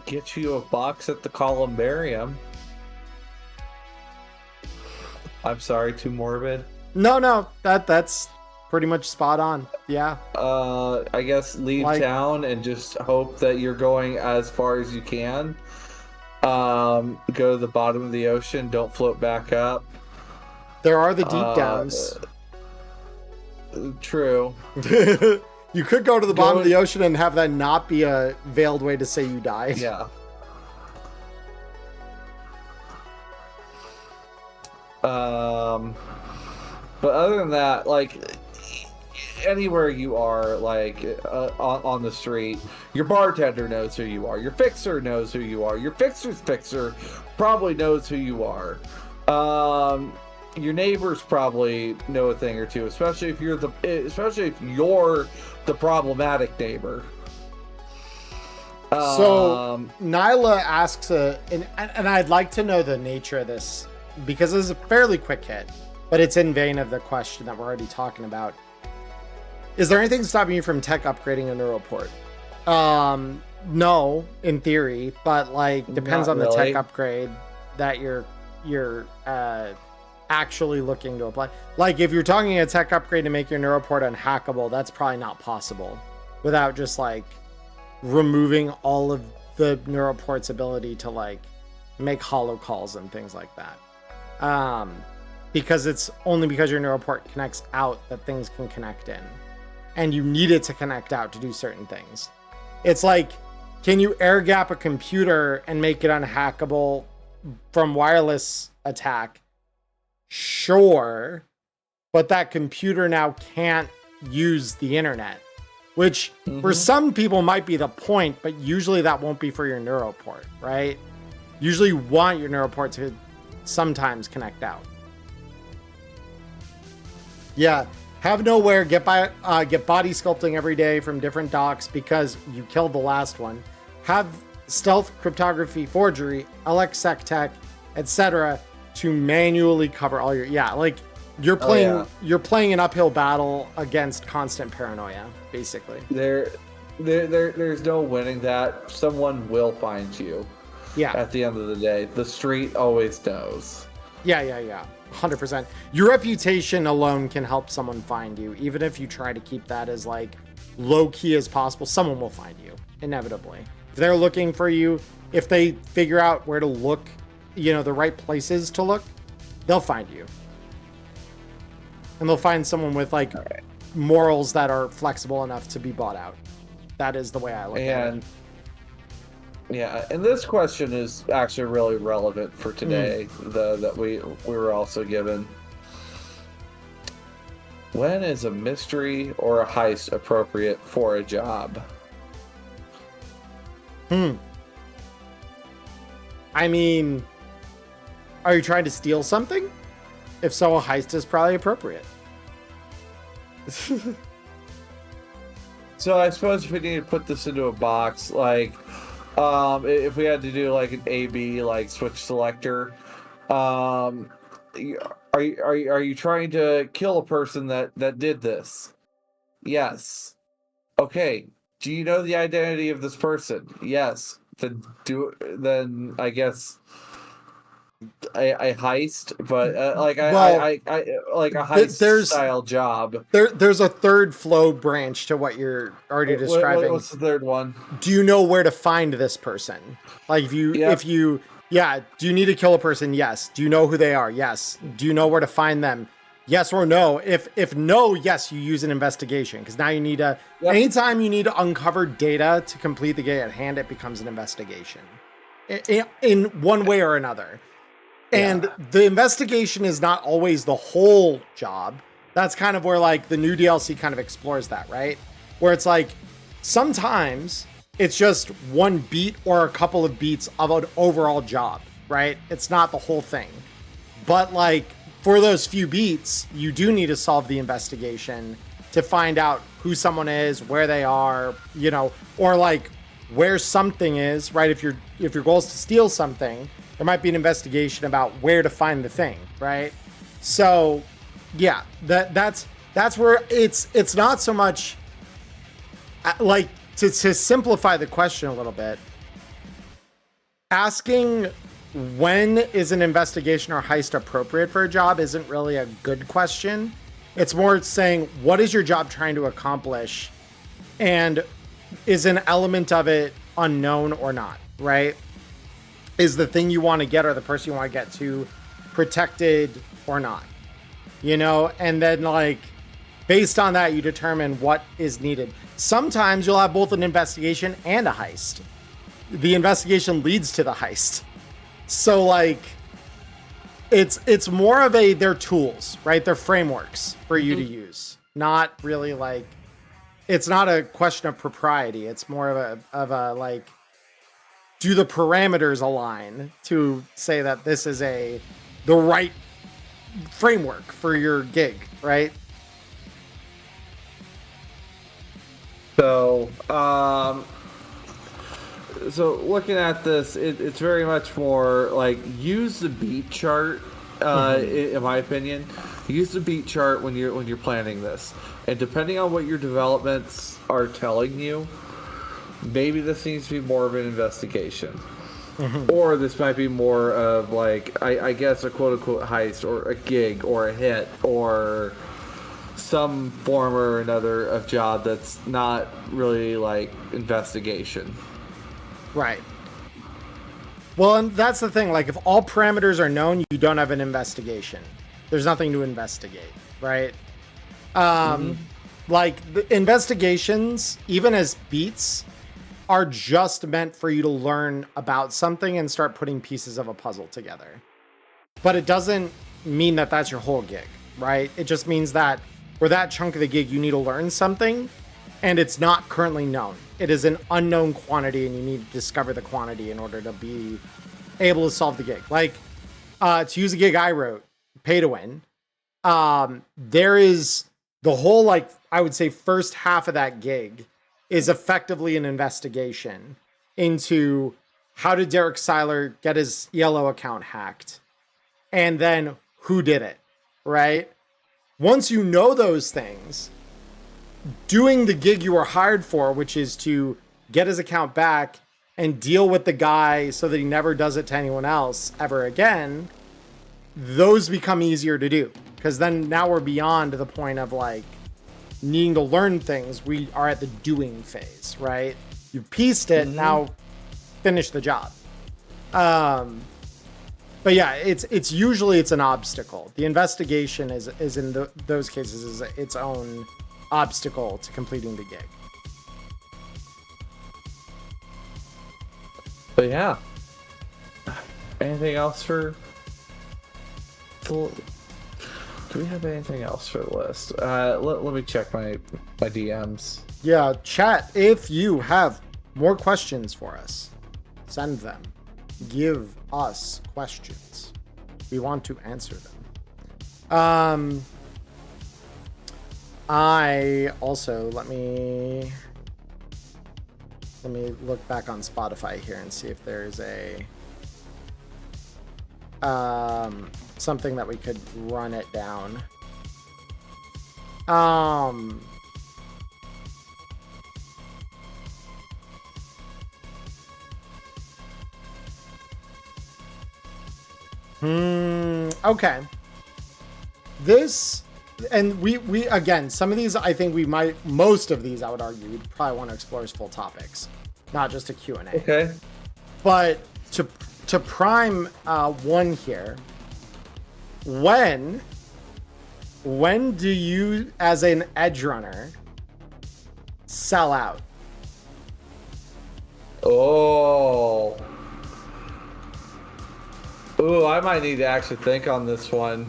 Get you a box at the Columbarium. I'm sorry, too morbid. No, that's pretty much spot on. Yeah. I guess leave town and just hope that you're going as far as you can. Go to the bottom of the ocean. Don't float back up. There are the deep downs. True. You could go to the bottom of the ocean and have that not be a veiled way to say you died. Yeah. But other than that, like, anywhere you are, like, on the street, your bartender knows who you are. Your fixer knows who you are. Your fixer's fixer probably knows who you are. Your neighbors probably know a thing or two, especially if you're the problematic neighbor. So Nyla asks, and I'd like to know the nature of this, because it's a fairly quick hit, but it's in vein of the question that we're already talking about. Is there anything stopping you from tech upgrading a neural port? No, in theory, but like depends on the tech upgrade that you're actually looking to apply. Like if you're talking a tech upgrade to make your neural port unhackable, that's probably not possible without just like removing all of the neural port's ability to like make hollow calls and things like that. Because it's only because your neural port connects out that things can connect in, and you need it to connect out to do certain things. It's like, can you air gap a computer and make it unhackable from wireless attack? Sure, but that computer now can't use the internet, which for some people might be the point, but usually that won't be for your neural port, right? Usually you want your neural port to sometimes connect out. Yeah, have nowhere, get body sculpting every day from different docs because you killed the last one. Have stealth, cryptography, forgery, LXSec tech, etc. to manually cover all your, like you're playing an uphill battle against constant paranoia, basically. There's no winning that. Someone will find you. Yeah. At the end of the day, the street always knows. Yeah. 100%. Your reputation alone can help someone find you. Even if you try to keep that as like low key as possible, someone will find you inevitably. If they're looking for you, if they figure out where to look, the right places to look, they'll find you. And they'll find someone with like morals that are flexible enough to be bought out. That is the way I look at it. Yeah, and this question is actually really relevant for today, that we were also given. When is a mystery or a heist appropriate for a job? I mean, are you trying to steal something? If so, a heist is probably appropriate. So I suppose if we need to put this into a box, like, if we had to do like an A/B like switch selector, are you trying to kill a person that did this? Yes. Okay. Do you know the identity of this person? Yes. Then I guess a heist, but Well, I like a heist there's style job. there's a third flow branch to what you're already describing. What's the third one? Do you know where to find this person? Like Yep. yeah, do you need to kill a person? Yes. Do you know who they are? Yes. Do you know where to find them? Yes or no? If no, yes, you use an investigation, because now you need to anytime you need to uncover data to complete the game at hand, it becomes an investigation. In one way or another. And the investigation is not always the whole job. That's kind of where like the new DLC kind of explores that, right? Where it's like sometimes it's just one beat or a couple of beats of an overall job, right? It's not the whole thing. But like for those few beats, you do need to solve the investigation to find out who someone is, where they are, you know, or like where something is, right? If your goal is to steal something, there might be an investigation about where to find the thing, right? So, yeah, that's where it's not so much like to simplify the question a little bit. Asking when is an investigation or heist appropriate for a job isn't really a good question. It's more saying, what is your job trying to accomplish? And is an element of it unknown or not, right? Is the thing you want to get or the person you want to get to protected or not? You know, and then like based on that, you determine what is needed. Sometimes you'll have both an investigation and a heist. The investigation leads to the heist. So like it's more of they're tools, right? They're frameworks for you to use. Not really like it's not a question of propriety. It's more of a like, do the parameters align to say that this is the right framework for your gig, right? So, so looking at this, it's very much more like use the beat chart. In my opinion, use the beat chart when you're planning this, and depending on what your developments are telling you, maybe this needs to be more of an investigation, or this might be more of like I guess a quote unquote heist or a gig or a hit or some form or another of job that's not really like investigation. Right. Well, and that's the thing. Like, if all parameters are known, you don't have an investigation. There's nothing to investigate, right? Like, the investigations, even as beats, are just meant for you to learn about something and start putting pieces of a puzzle together. But it doesn't mean that that's your whole gig, right? It just means that for that chunk of the gig, you need to learn something, and it's not currently known. It is an unknown quantity, and you need to discover the quantity in order to be able to solve the gig. Like, to use a gig I wrote, Pay to Win, there is the whole, like, I would say first half of that gig is effectively an investigation into how did Derek Seiler get his yellow account hacked, and then who did it, right? Once you know those things, doing the gig you were hired for, which is to get his account back and deal with the guy so that he never does it to anyone else ever again, those become easier to do. Because then now we're beyond the point of like needing to learn things. We are at the doing phase, right? You pieced it, now finish the job. But yeah, it's usually an obstacle. The investigation is in those cases is its own obstacle to completing the gig. But yeah, anything else for? Do we have anything else for the list? Let me check my DMs. Yeah, chat. If you have more questions for us, send them. Give us questions. We want to answer them. I also let me look back on Spotify here and see if there's a something that we could run it down. Okay. This, and we again, some of these, I think most of these, I would argue, we'd probably want to explore as full topics, not just a Q&A. Okay. But to prime one here, when do you, as an edge runner, sell out? Oh. Ooh, I might need to actually think on this one.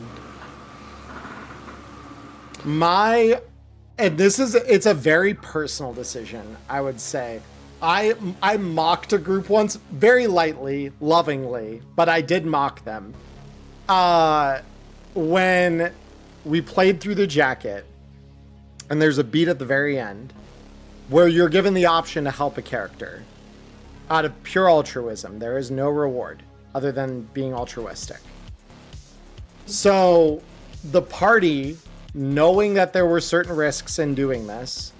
It's a very personal decision, I would say. I mocked a group once, very lightly, lovingly, but I did mock them. When we played through the jacket, and there's a beat at the very end where you're given the option to help a character out of pure altruism. There is no reward other than being altruistic. So the party, knowing that there were certain risks in doing this,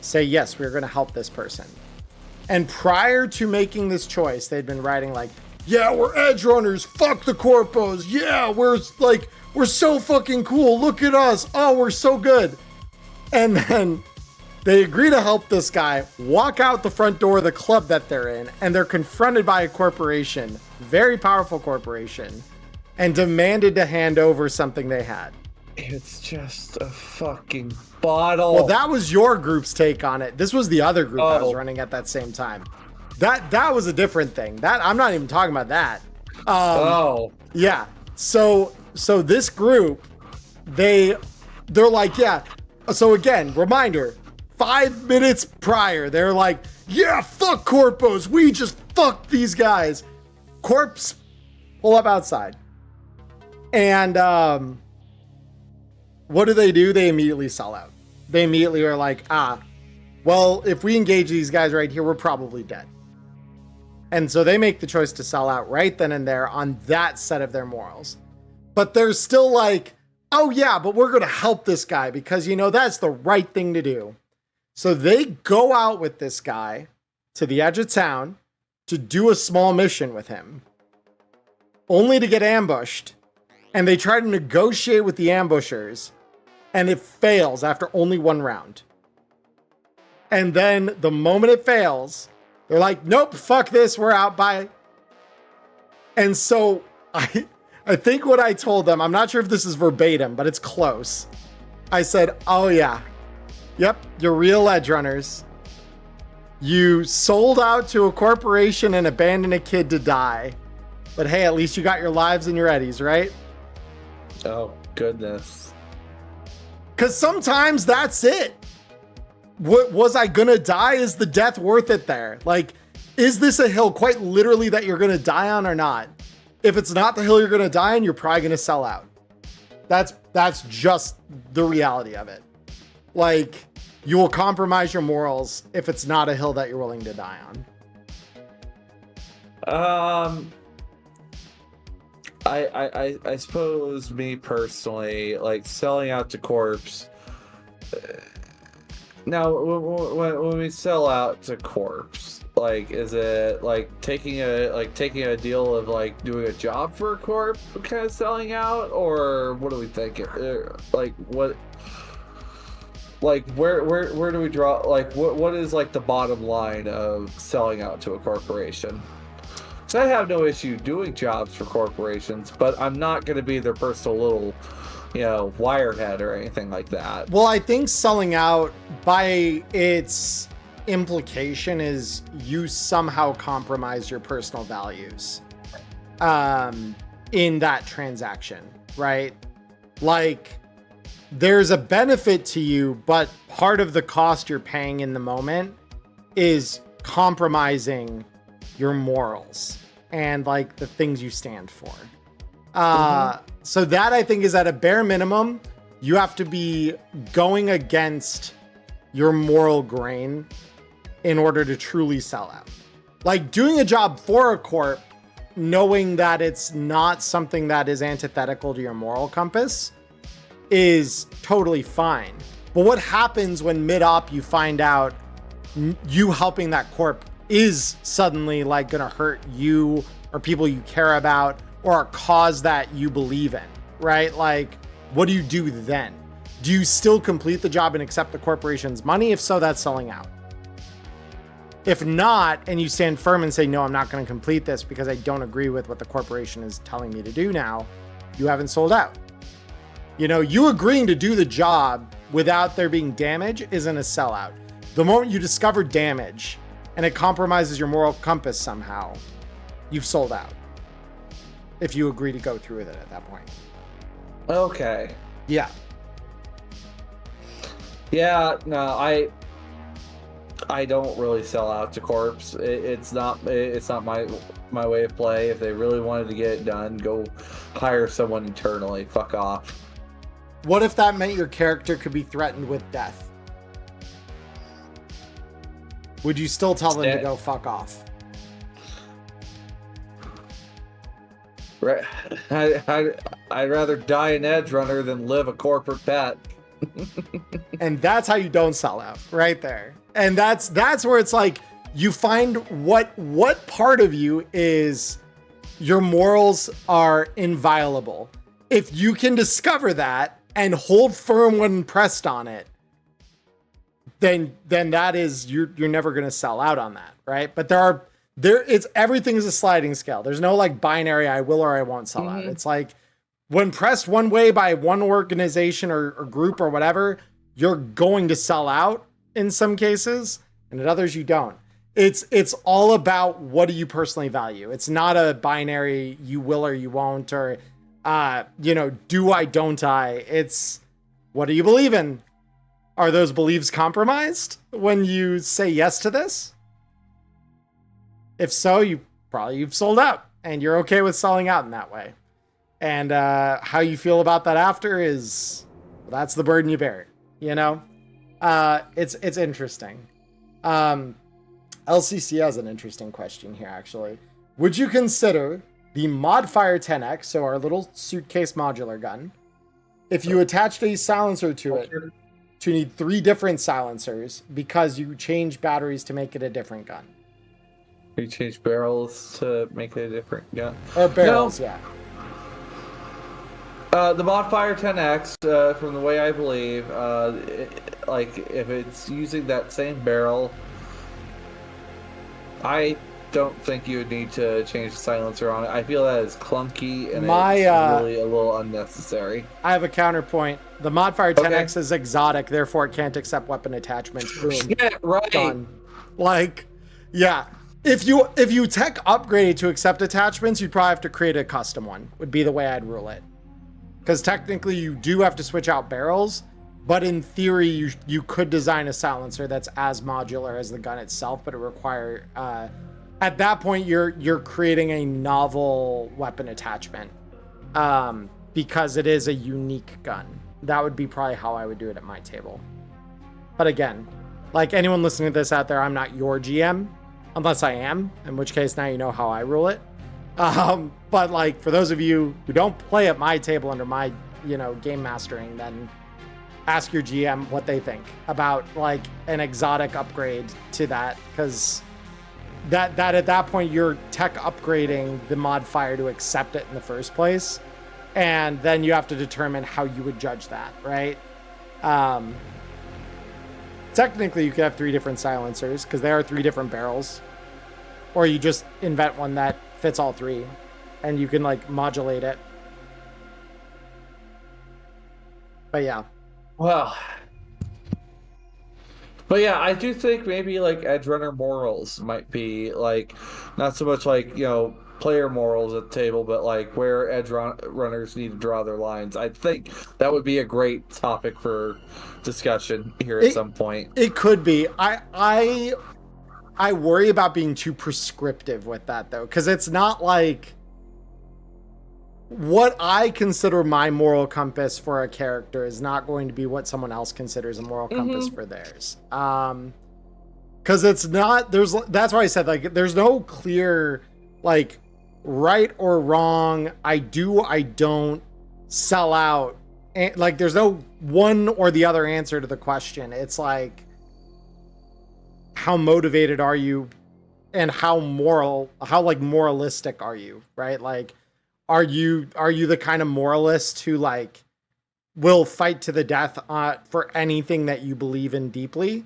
say, yes, we're going to help this person. And prior to making this choice, they'd been writing like, yeah, we're edge runners. Fuck the corpos. Yeah, we're so fucking cool. Look at us. Oh, we're so good. And then they agree to help this guy, walk out the front door of the club that they're in, and they're confronted by a corporation, very powerful corporation, and demanded to hand over something they had. It's just a fucking bottle. Well, that was your group's take on it. This was the other group that was running at that same time. That was a different thing. That I'm not even talking about that. Yeah. So this group, they're like, yeah. So again, reminder, 5 minutes prior, they're like, yeah, fuck corpos. We just fuck these guys. Corpse pull up outside. And what do? They immediately sell out. They immediately are like, well, if we engage these guys right here, we're probably dead. And so they make the choice to sell out right then and there on that set of their morals. But they're still like, oh yeah, but we're going to help this guy because, that's the right thing to do. So they go out with this guy to the edge of town to do a small mission with him, only to get ambushed. And they try to negotiate with the ambushers, and it fails after only one round. And then the moment it fails, they're like, nope, fuck this, we're out, bye. And so I think what I told them, I'm not sure if this is verbatim, but it's close. I said, oh yeah, yep, you're real edge runners. You sold out to a corporation and abandoned a kid to die. But hey, at least you got your lives and your eddies, right? Oh, goodness. Because sometimes that's it. Was I gonna die? Is the death worth it there? Like, is this a hill quite literally that you're gonna die on or not? If it's not the hill you're gonna die on, you're probably gonna sell out. That's just the reality of it. Like, you will compromise your morals if it's not a hill that you're willing to die on. I suppose me personally, like selling out to corpse. Now, when we sell out to corpse, like, is it like taking a deal of like doing a job for a corp, kind of selling out, or what do we think? Like what? Like where do we draw? Like what is like the bottom line of selling out to a corporation? So I have no issue doing jobs for corporations, but I'm not going to be their personal little, wirehead or anything like that. Well, I think selling out, by its implication, is you somehow compromise your personal values in that transaction, right? Like, there's a benefit to you, but part of the cost you're paying in the moment is compromising your morals and like the things you stand for. So that, I think, is at a bare minimum, you have to be going against your moral grain in order to truly sell out. Like, doing a job for a corp, knowing that it's not something that is antithetical to your moral compass, is totally fine. But what happens when mid-op you find out you helping that corp is suddenly like gonna hurt you or people you care about, or a cause that you believe in, right? Like, what do you do then? Do you still complete the job and accept the corporation's money? If so, that's selling out. If not, and you stand firm and say, no, I'm not going to complete this because I don't agree with what the corporation is telling me to do now, you haven't sold out. You know, you agreeing to do the job without there being damage isn't a sellout. The moment you discover damage and it compromises your moral compass somehow, you've sold out. If you agree to go through with it at that point. Okay. Yeah. Yeah, no, I don't really sell out to corps. It's not my way of play. If they really wanted to get it done, go hire someone internally. Fuck off. What if that meant your character could be threatened with death? Would you still tell them to go fuck off? Right. I'd rather die an edge runner than live a corporate pet. And that's how you don't sell out, right there. And that's where it's like you find what part of you is your morals are inviolable. If you can discover that and hold firm when pressed on it, then that is you're never going to sell out on that, right? But everything is a sliding scale. There's no like binary I will or I won't sell out. It's like when pressed one way by one organization or group or whatever, you're going to sell out in some cases, and in others you don't. It's all about what do you personally value. It's not a binary you will or you won't, or do I, don't I? It's what do you believe in? Are those beliefs compromised when you say yes to this? If so, you've sold out and you're okay with selling out in that way. And how you feel about that after that's the burden you bear, you know? It's interesting. LCC has an interesting question here, actually. Would you consider the Modfire 10X, so our little suitcase modular gun, if you attached a silencer to it, to need 3 different silencers because you change batteries to make it a different gun? You change barrels to make it a different gun? Or barrels, yeah. The Modfire 10X, from the way I believe, if it's using that same barrel, I don't think you would need to change the silencer on it. I feel that is clunky and it's really a little unnecessary. I have a counterpoint. The Modfire 10X is exotic, therefore it can't accept weapon attachments. Boom. Yeah, right. Done. Like, yeah. If you tech upgraded to accept attachments, you'd probably have to create a custom one, would be the way I'd rule it. Because technically you do have to switch out barrels, but in theory you could design a silencer that's as modular as the gun itself, but it require at that point you're creating a novel weapon attachment because it is a unique gun. That would be probably how I would do it at my table. But again, like anyone listening to this out there, I'm not your GM unless I am, in which case now you know how I rule it. But like for those of you who don't play at my table under my game mastering, then ask your GM what they think about like an exotic upgrade to that, because that at that point you're tech upgrading the Modfire to accept it in the first place, and then you have to determine how you would judge that, right? Technically you could have 3 different silencers because there are 3 different barrels, or you just invent one that fits all 3 and you can like modulate it. But yeah. Well, but yeah, I do think maybe like edge runner morals might be like not so much like player morals at the table, but like where edge runners need to draw their lines. I think that would be a great topic for discussion here at some point. It could be. I worry about being too prescriptive with that though, because it's not like what I consider my moral compass for a character is not going to be what someone else considers a moral compass for theirs. Because it's not, that's why I said like there's no clear like right or wrong, I do, I don't, sell out. And like there's no one or the other answer to the question. It's like, how motivated are you and how moralistic are you, right? Like, Are you the kind of moralist who like will fight to the death for anything that you believe in deeply?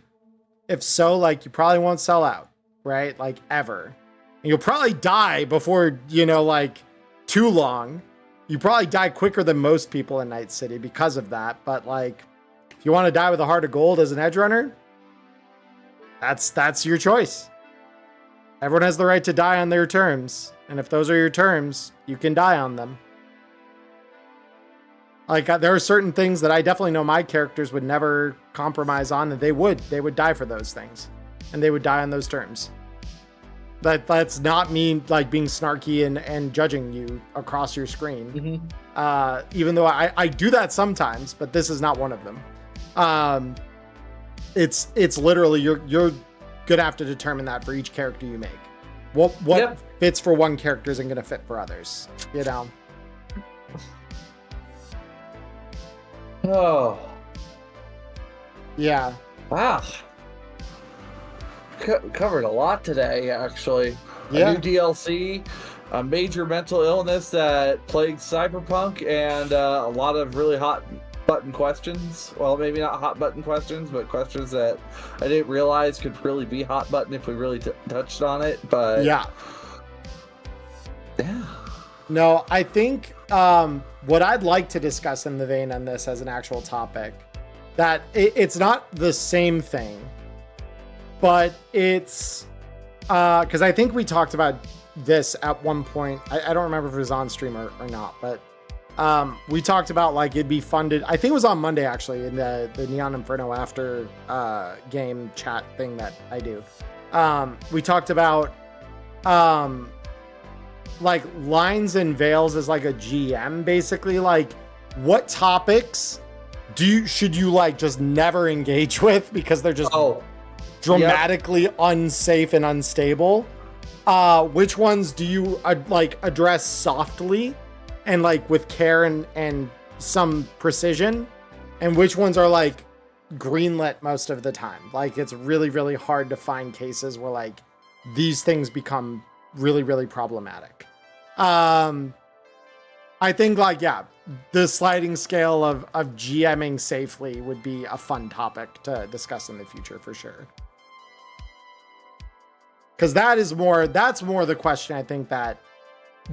If so, like you probably won't sell out, right? Like ever. And you'll probably die before, like too long. You probably die quicker than most people in Night City because of that. But like, if you want to die with a heart of gold as an edge runner, that's your choice. Everyone has the right to die on their terms. And if those are your terms, you can die on them. Like there are certain things that I definitely know my characters would never compromise on, and they would die for those things, and they would die on those terms. That's not me like being snarky and judging you across your screen. Mm-hmm. Even though I do that sometimes, but this is not one of them. It's literally you're gonna have to determine that for each character you make. What fits for one character isn't gonna fit for others. Oh. Yeah. Wow. Covered a lot today, actually. Yeah. A new DLC, a major mental illness that plagues Cyberpunk, and a lot of really hot button questions. Well, maybe not hot button questions, but questions that I didn't realize could really be hot button if we really touched on it. But yeah. Yeah. No, I think what I'd like to discuss in the vein on this as an actual topic, that it's not the same thing, but it's because I think we talked about this at one point. I don't remember if it was on stream or not, but we talked about like it'd be funded. I think it was on Monday actually in the Neon Inferno after game chat thing that I do. We talked about like lines and veils as like a GM, basically. Like what topics should you like just never engage with because they're just dramatically unsafe and unstable? Which ones do you like address softly and like with care and some precision, and which ones are like greenlit most of the time? Like it's really, really hard to find cases where like these things become really, really problematic. I think like, yeah, the sliding scale of GMing safely would be a fun topic to discuss in the future for sure. Cause that's more the question I think that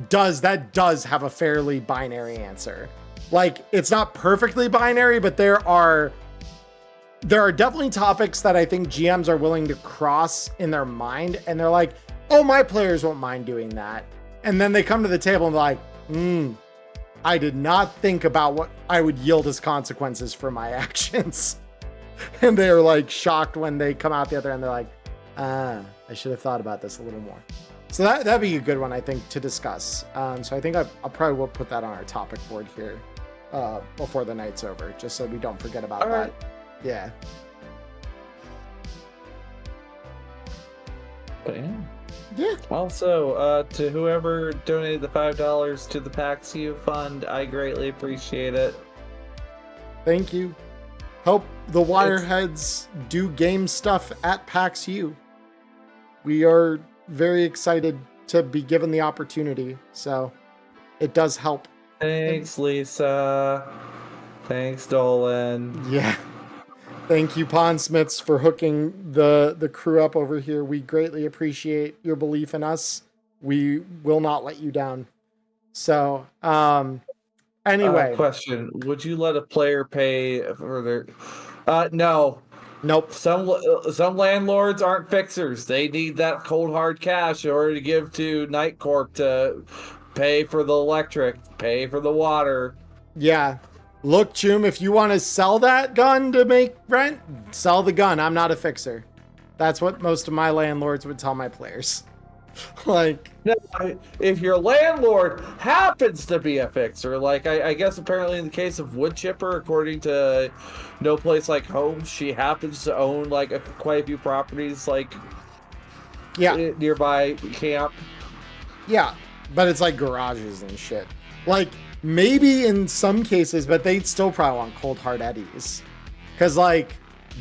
does have a fairly binary answer. Like it's not perfectly binary, but there are definitely topics that I think GMs are willing to cross in their mind, and they're like, oh, my players won't mind doing that. And then they come to the table and they're like, I did not think about what I would yield as consequences for my actions. And they're like shocked when they come out the other end. They're like, I should have thought about this a little more. So that'd be a good one, I think, to discuss. So I think I'll probably will put that on our topic board here before the night's over, just so we don't forget about that. Right. Yeah. But yeah. Yeah. Also, to whoever donated the $5 to the PAX U fund, I greatly appreciate it. Thank you. Help the Wireheads do game stuff at PAX U. We are very excited to be given the opportunity, so it does help. Thanks, Lisa. Thanks, Dolan. Yeah. Thank you, Pondsmiths, for hooking the crew up over here. We greatly appreciate your belief in us. We will not let you down. So, anyway. Question. Would you let a player pay for their... No. Nope. Some landlords aren't fixers. They need that cold hard cash in order to give to Night Corp to pay for the electric, pay for the water. Yeah. Look, Chum, if you want to sell that gun to make rent, sell the gun. I'm not a fixer. That's what most of my landlords would tell my players. Like, no, if your landlord happens to be a fixer, like I guess apparently in the case of Wood Chipper, according to No Place Like Home, she happens to own like quite a few properties, like nearby camp. Yeah, but it's like garages and shit. Like maybe in some cases, but they'd still probably want cold hard eddies, because like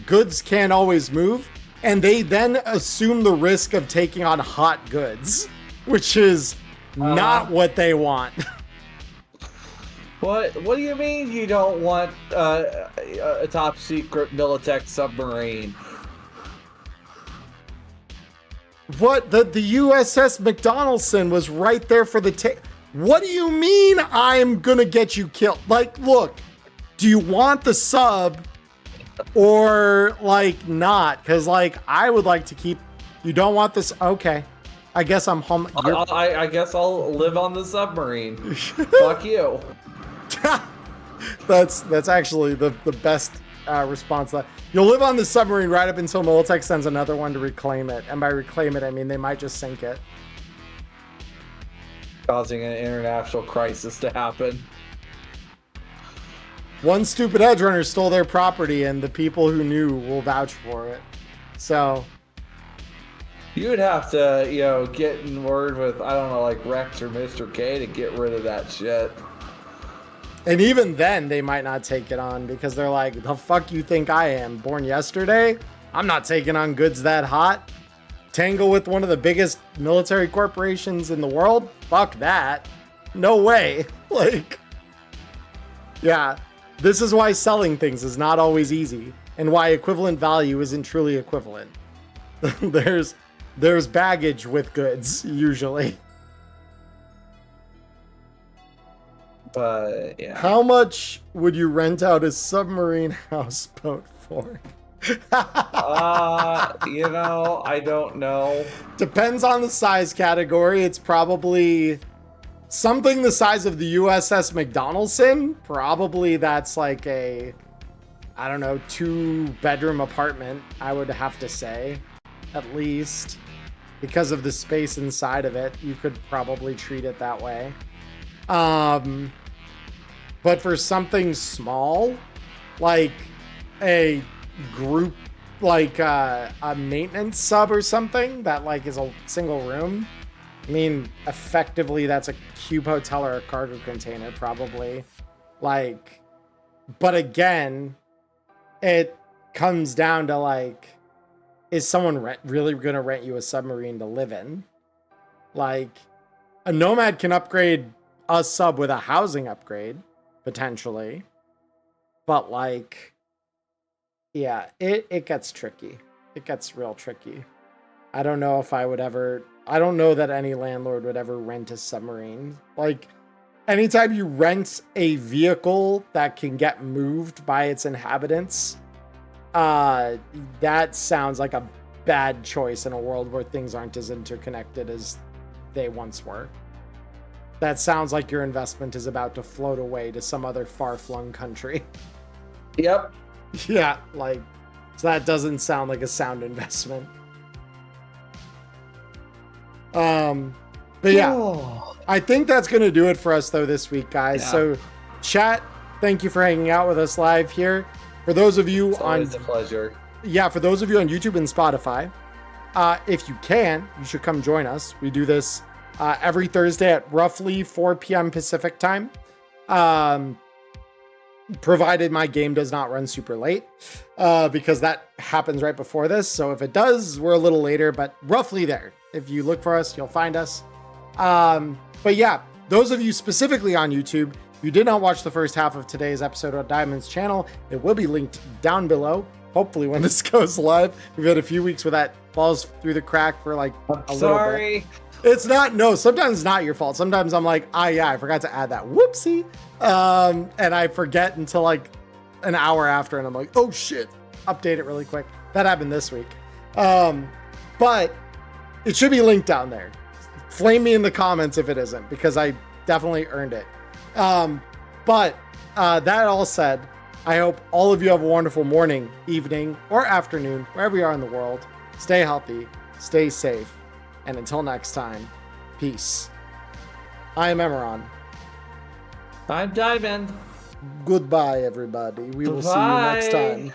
goods can't always move. And they then assume the risk of taking on hot goods, which is not what they want. What do you mean you don't want a top secret Militech submarine? What? The USS McDonaldson was right there for the What do you mean I'm gonna get you killed? Like, look, do you want the sub or like not? Because like I would like to keep. You don't want this? Okay, I guess I'm home. I guess I'll live on the submarine. Fuck you. That's actually the best response. That you'll live on the submarine right up until Militech sends another one to reclaim it, and by reclaim it I mean they might just sink it, Causing an international crisis to happen. One stupid edge runner stole their property, and the people who knew will vouch for it. So You would have to, get in word with, I don't know, like Rex or Mr. K to get rid of that shit. and even then they might not take it on because they're like, the fuck you think I am, born yesterday? I'm not taking on goods that hot. Tangle with one of the biggest military corporations in the world? Fuck that. No way. Like, yeah, this is why selling things is not always easy, and why equivalent value isn't truly equivalent. There's baggage with goods usually. But yeah. How much would you rent out a submarine houseboat for? I don't know. Depends on the size category. It's probably something the size of the USS McDonaldson. Probably that's like a, I don't know, 2-bedroom apartment, I would have to say, at least. Because of the space inside of it, you could probably treat it that way. But for something small, like a group, like a maintenance sub or something that like is a single room, I mean, effectively that's a cube hotel or a cargo container probably. Like, but again, it comes down to like, is someone really going to rent you a submarine to live in? Like, a Nomad can upgrade a sub with a housing upgrade, potentially. But like, yeah, it gets tricky. It gets real tricky. I don't know if I don't know that any landlord would ever rent a submarine. Like, anytime you rent a vehicle that can get moved by its inhabitants, that sounds like a bad choice in a world where things aren't as interconnected as they once were. That sounds like your investment is about to float away to some other far-flung country. Yep. Yeah, like, so that doesn't sound like a sound investment. But yeah, I think that's going to do it for us though this week, guys. Yeah. So chat, thank you for hanging out with us live here. For those of you it's a pleasure. Yeah, for those of you on YouTube and Spotify, if you can, you should come join us. We do this every Thursday at roughly 4 p.m. Pacific time. Provided my game does not run super late, because that happens right before this. So if it does, we're a little later, but roughly there. If you look for us, you'll find us. But yeah, those of you specifically on YouTube, you did not watch the first half of today's episode of Diamond's channel, it will be linked down below. Hopefully when this goes live. We've had a few weeks where that falls through the crack for like a little bit. It's not, no, sometimes it's not your fault. Sometimes I'm like, yeah, I forgot to add that. Whoopsie. And I forget until like an hour after, and I'm like, oh shit, update it really quick. That happened this week. But it should be linked down there. Flame me in the comments if it isn't, because I definitely earned it. But that all said, I hope all of you have a wonderful morning, evening, or afternoon, wherever you are in the world. Stay healthy, stay safe, and until next time, peace. I am Emmerron. I'm Diamond. Goodbye, everybody. We will see you next time.